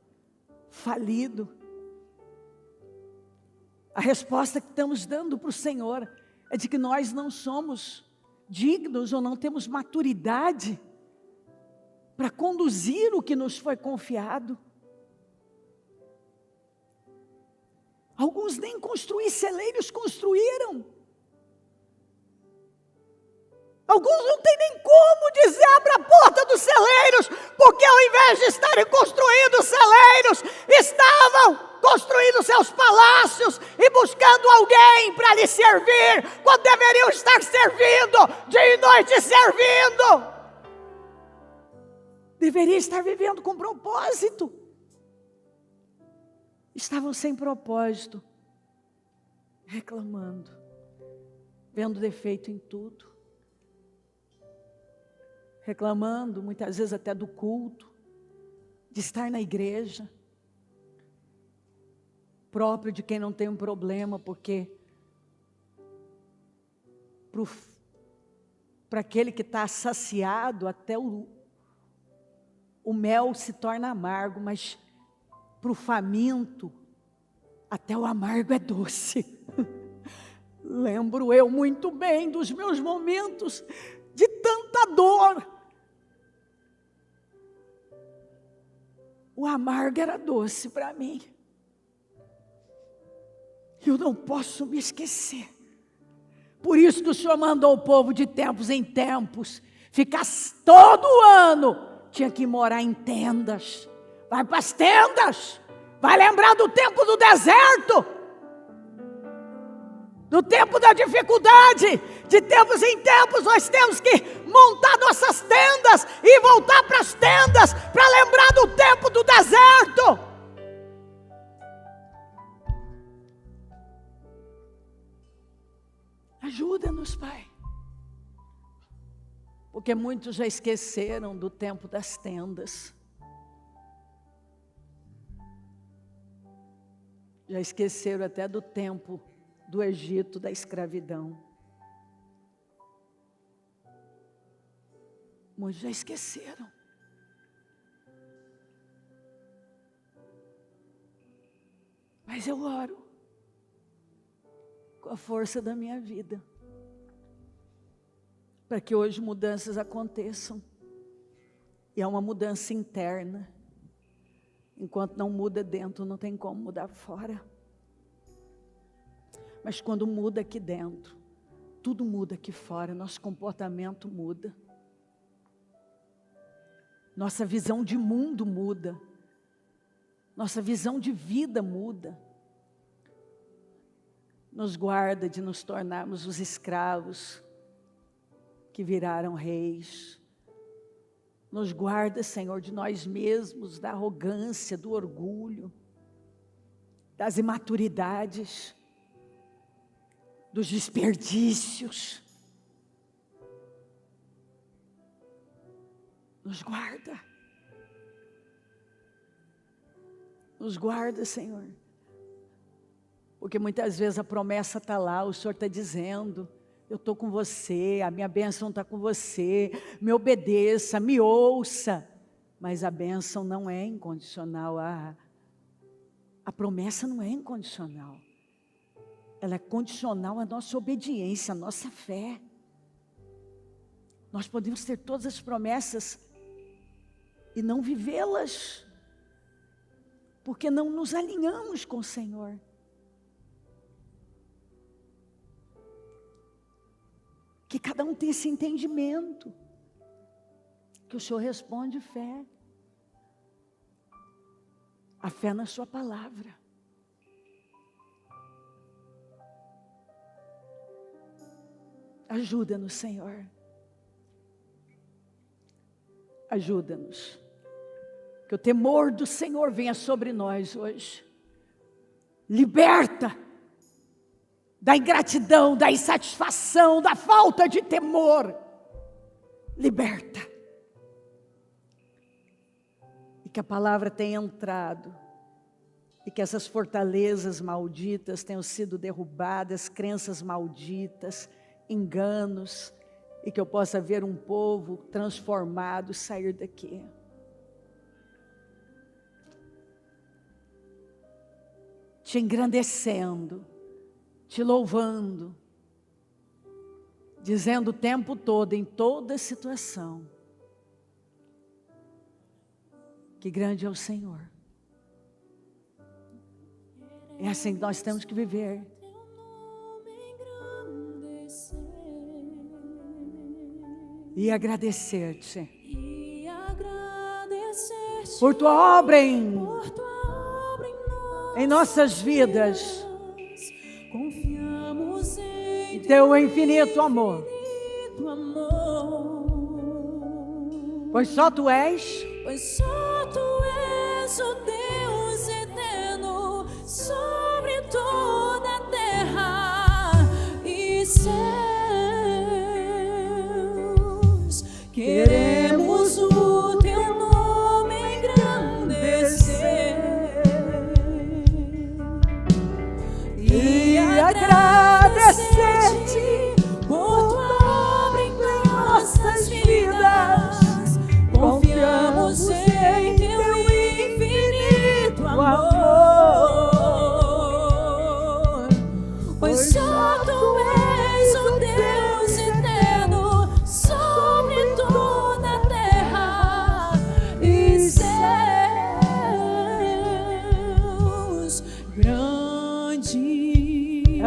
falido. A resposta que estamos dando para o Senhor é de que nós não somos dignos ou não temos maturidade para conduzir o que nos foi confiado. Alguns nem construir celeiros construíram. Alguns não tem nem como dizer, abra a porta dos celeiros, porque ao invés de estarem construindo celeiros, estavam construindo seus palácios e buscando alguém para lhe servir, quando deveriam estar servindo, dia e noite servindo. Deveria estar vivendo com propósito. Estavam sem propósito, reclamando, vendo defeito em tudo. reclamando, muitas vezes até do culto, de estar na igreja, próprio de quem não tem um problema, porque para aquele que está saciado, até o mel se torna amargo, mas para o faminto, até o amargo é doce. Lembro eu muito bem dos meus momentos de tanta dor. O amargo era doce para mim. Eu não posso me esquecer. Por isso que o Senhor mandou o povo de tempos em tempos ficar todo ano, tinha que morar em tendas. Vai para as tendas, vai lembrar do tempo do deserto, do tempo da dificuldade. De tempos em tempos nós temos que montar nossas tendas e voltar para as tendas para lembrar do tempo do deserto. Ajuda-nos, Pai, porque muitos já esqueceram do tempo das tendas, já esqueceram até do tempo do Egito, da escravidão. Muitos já esqueceram. Mas eu oro com a força da minha vida, para que hoje mudanças aconteçam. E é uma mudança interna. Enquanto não muda dentro, não tem como mudar fora. Mas quando muda aqui dentro, tudo muda aqui fora, nosso comportamento muda. Nossa visão de mundo muda. Nossa visão de vida muda. Nos guarda de nos tornarmos os escravos que viraram reis. Nos guarda, Senhor, de nós mesmos, da arrogância, do orgulho, das imaturidades, dos desperdícios. Nos guarda. Nos guarda, Senhor. Porque muitas vezes a promessa está lá, o Senhor está dizendo, eu estou com você, a minha bênção está com você, me obedeça, me ouça. Mas a bênção não é incondicional, a promessa não é incondicional. Ela é condicional à nossa obediência, à nossa fé. Nós podemos ter todas as promessas e não vivê-las, porque não nos alinhamos com o Senhor. Que cada um tenha esse entendimento, que o Senhor responde fé. A fé na sua palavra. Ajuda-nos, Senhor. Ajuda-nos. Que o temor do Senhor venha sobre nós hoje. Liberta da ingratidão, da insatisfação, da falta de temor. Liberta. E que a palavra tenha entrado. E que essas fortalezas malditas tenham sido derrubadas, crenças malditas, enganos. E que eu possa ver um povo transformado sair daqui. Te engrandecendo, te louvando, dizendo o tempo todo, em toda situação, que grande é o Senhor. É assim que nós temos que viver. E agradecer-te por tua obra em nossas vidas, em teu infinito amor, pois só tu és o Deus eterno sobre toda a terra e céus. Queremos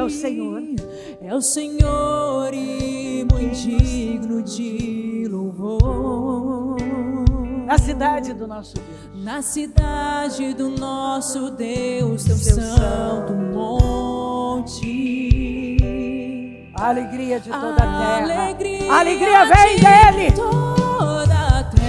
É o Senhor. É o Senhor e muito digno de louvor. Na cidade do nosso Deus. Na cidade do nosso Deus, teu santo monte. A alegria de toda a terra. Alegria A alegria vem dele. de toda a terra.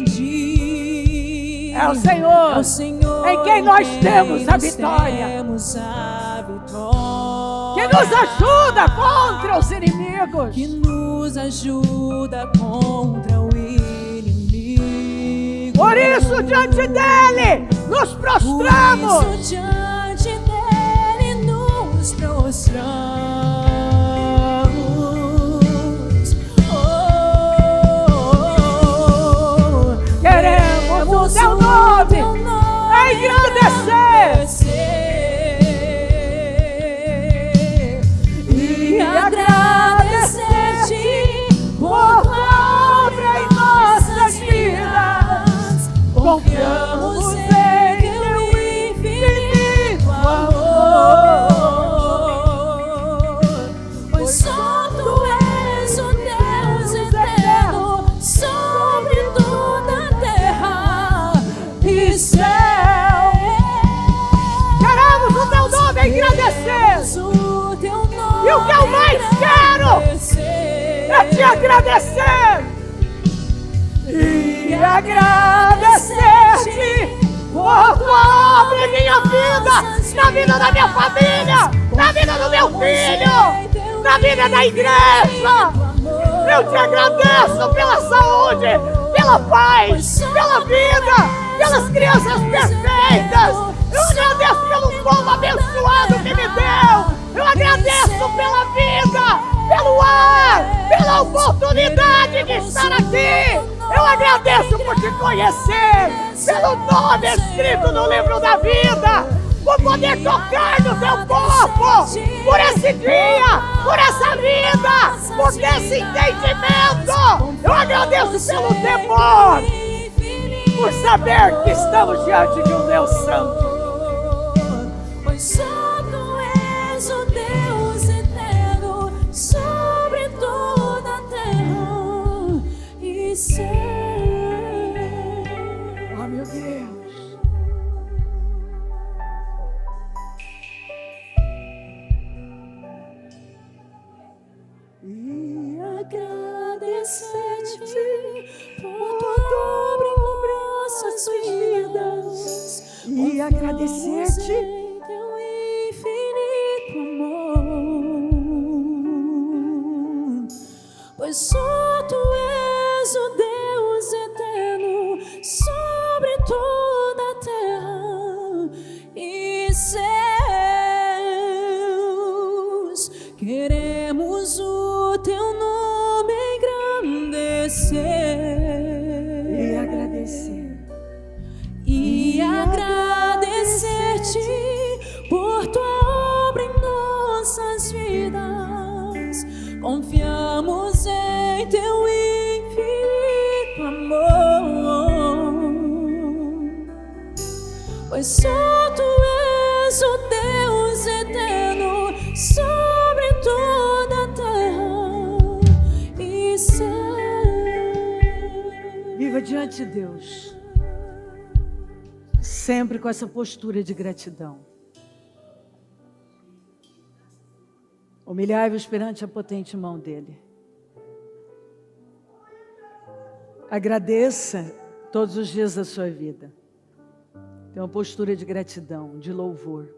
Grande É o Senhor. é o Senhor em quem nós temos a nós vitória. temos a vitória. Que nos ajuda contra os inimigos. Que nos ajuda contra o inimigo. Por isso, diante dele, nos prostramos. Por isso, diante dele, nos prostramos. Queremos o teu nome engrandecer. E agradecer-te por tua obra em nossas vidas. Confiamos em teu infinito amor, pois só tu és o Deus eterno sobre toda a terra e céu. Queremos o teu nome engrandecer. E o que eu mais quero é te agradecer. E agradecer-te por tua obra em minha vida, na vida da minha família, na vida do meu filho, na vida da igreja. Eu te agradeço pela saúde, pela paz, pela vida, pelas crianças perfeitas. Eu agradeço pelo povo abençoado que me deu. Eu agradeço pela vida, pelo ar, pela oportunidade de estar aqui. Eu agradeço por te conhecer, pelo nome escrito no livro da vida, por poder tocar no teu corpo, por esse dia, por essa vida, por ter esse entendimento. Eu agradeço pelo temor, por saber que estamos diante de um Deus santo. Pois só tu és o Deus eterno sobre toda a terra e céu. Oh, meu Deus. E agradecer-te por tua obra em nossas vidas. E agradecer-te em teu infinito amor, pois só tu és o Deus eterno sobre toda a terra e céus. Queremos o teu nome engrandecer e agradecer. e agradecer-te por tua obra em nossas vidas. Confiamos em teu infinito amor, pois só tu és o Deus eterno sobre toda a terra e céu. Viva diante de Deus, sempre com essa postura de gratidão. Humilhai-vos perante a potente mão dele. Agradeça todos os dias da sua vida. Tenha uma postura de gratidão, de louvor.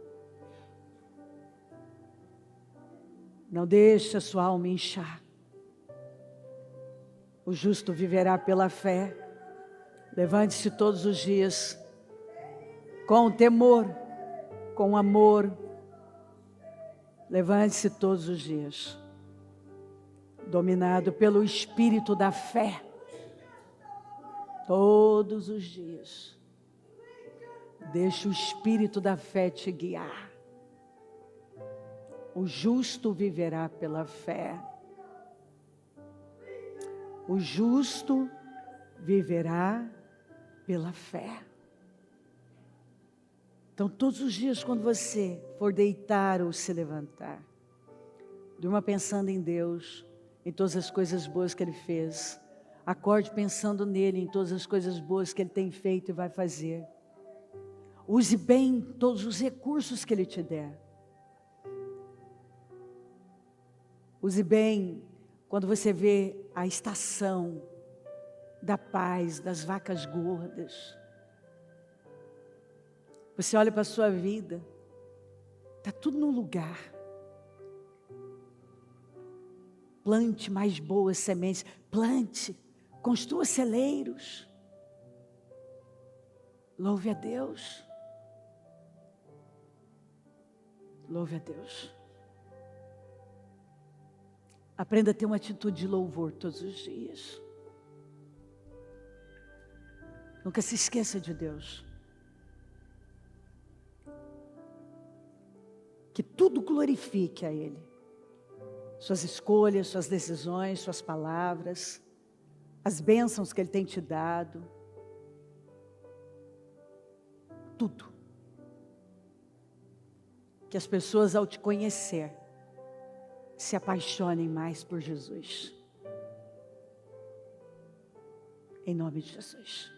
Não deixe a sua alma inchar. O justo viverá pela fé. Levante-se todos os dias com temor, com amor. Levante-se todos os dias, dominado pelo espírito da fé. Todos os dias. Deixe o espírito da fé te guiar. O justo viverá pela fé. O justo viverá pela fé. Então, todos os dias, quando você for deitar ou se levantar, durma pensando em Deus, em todas as coisas boas que Ele fez. Acorde pensando nele, em todas as coisas boas que Ele tem feito e vai fazer. Use bem todos os recursos que Ele te der. Use bem quando você vê a estação da paz, das vacas gordas. Você olha para a sua vida, está tudo no lugar. Plante mais boas sementes, plante, construa celeiros. Louve a Deus. Louve a Deus. Aprenda a ter uma atitude de louvor todos os dias. Nunca se esqueça de Deus. Que tudo glorifique a Ele. Suas escolhas, suas decisões, suas palavras, as bênçãos que Ele tem te dado. Tudo. Que as pessoas, ao te conhecer, se apaixonem mais por Jesus. Em nome de Jesus.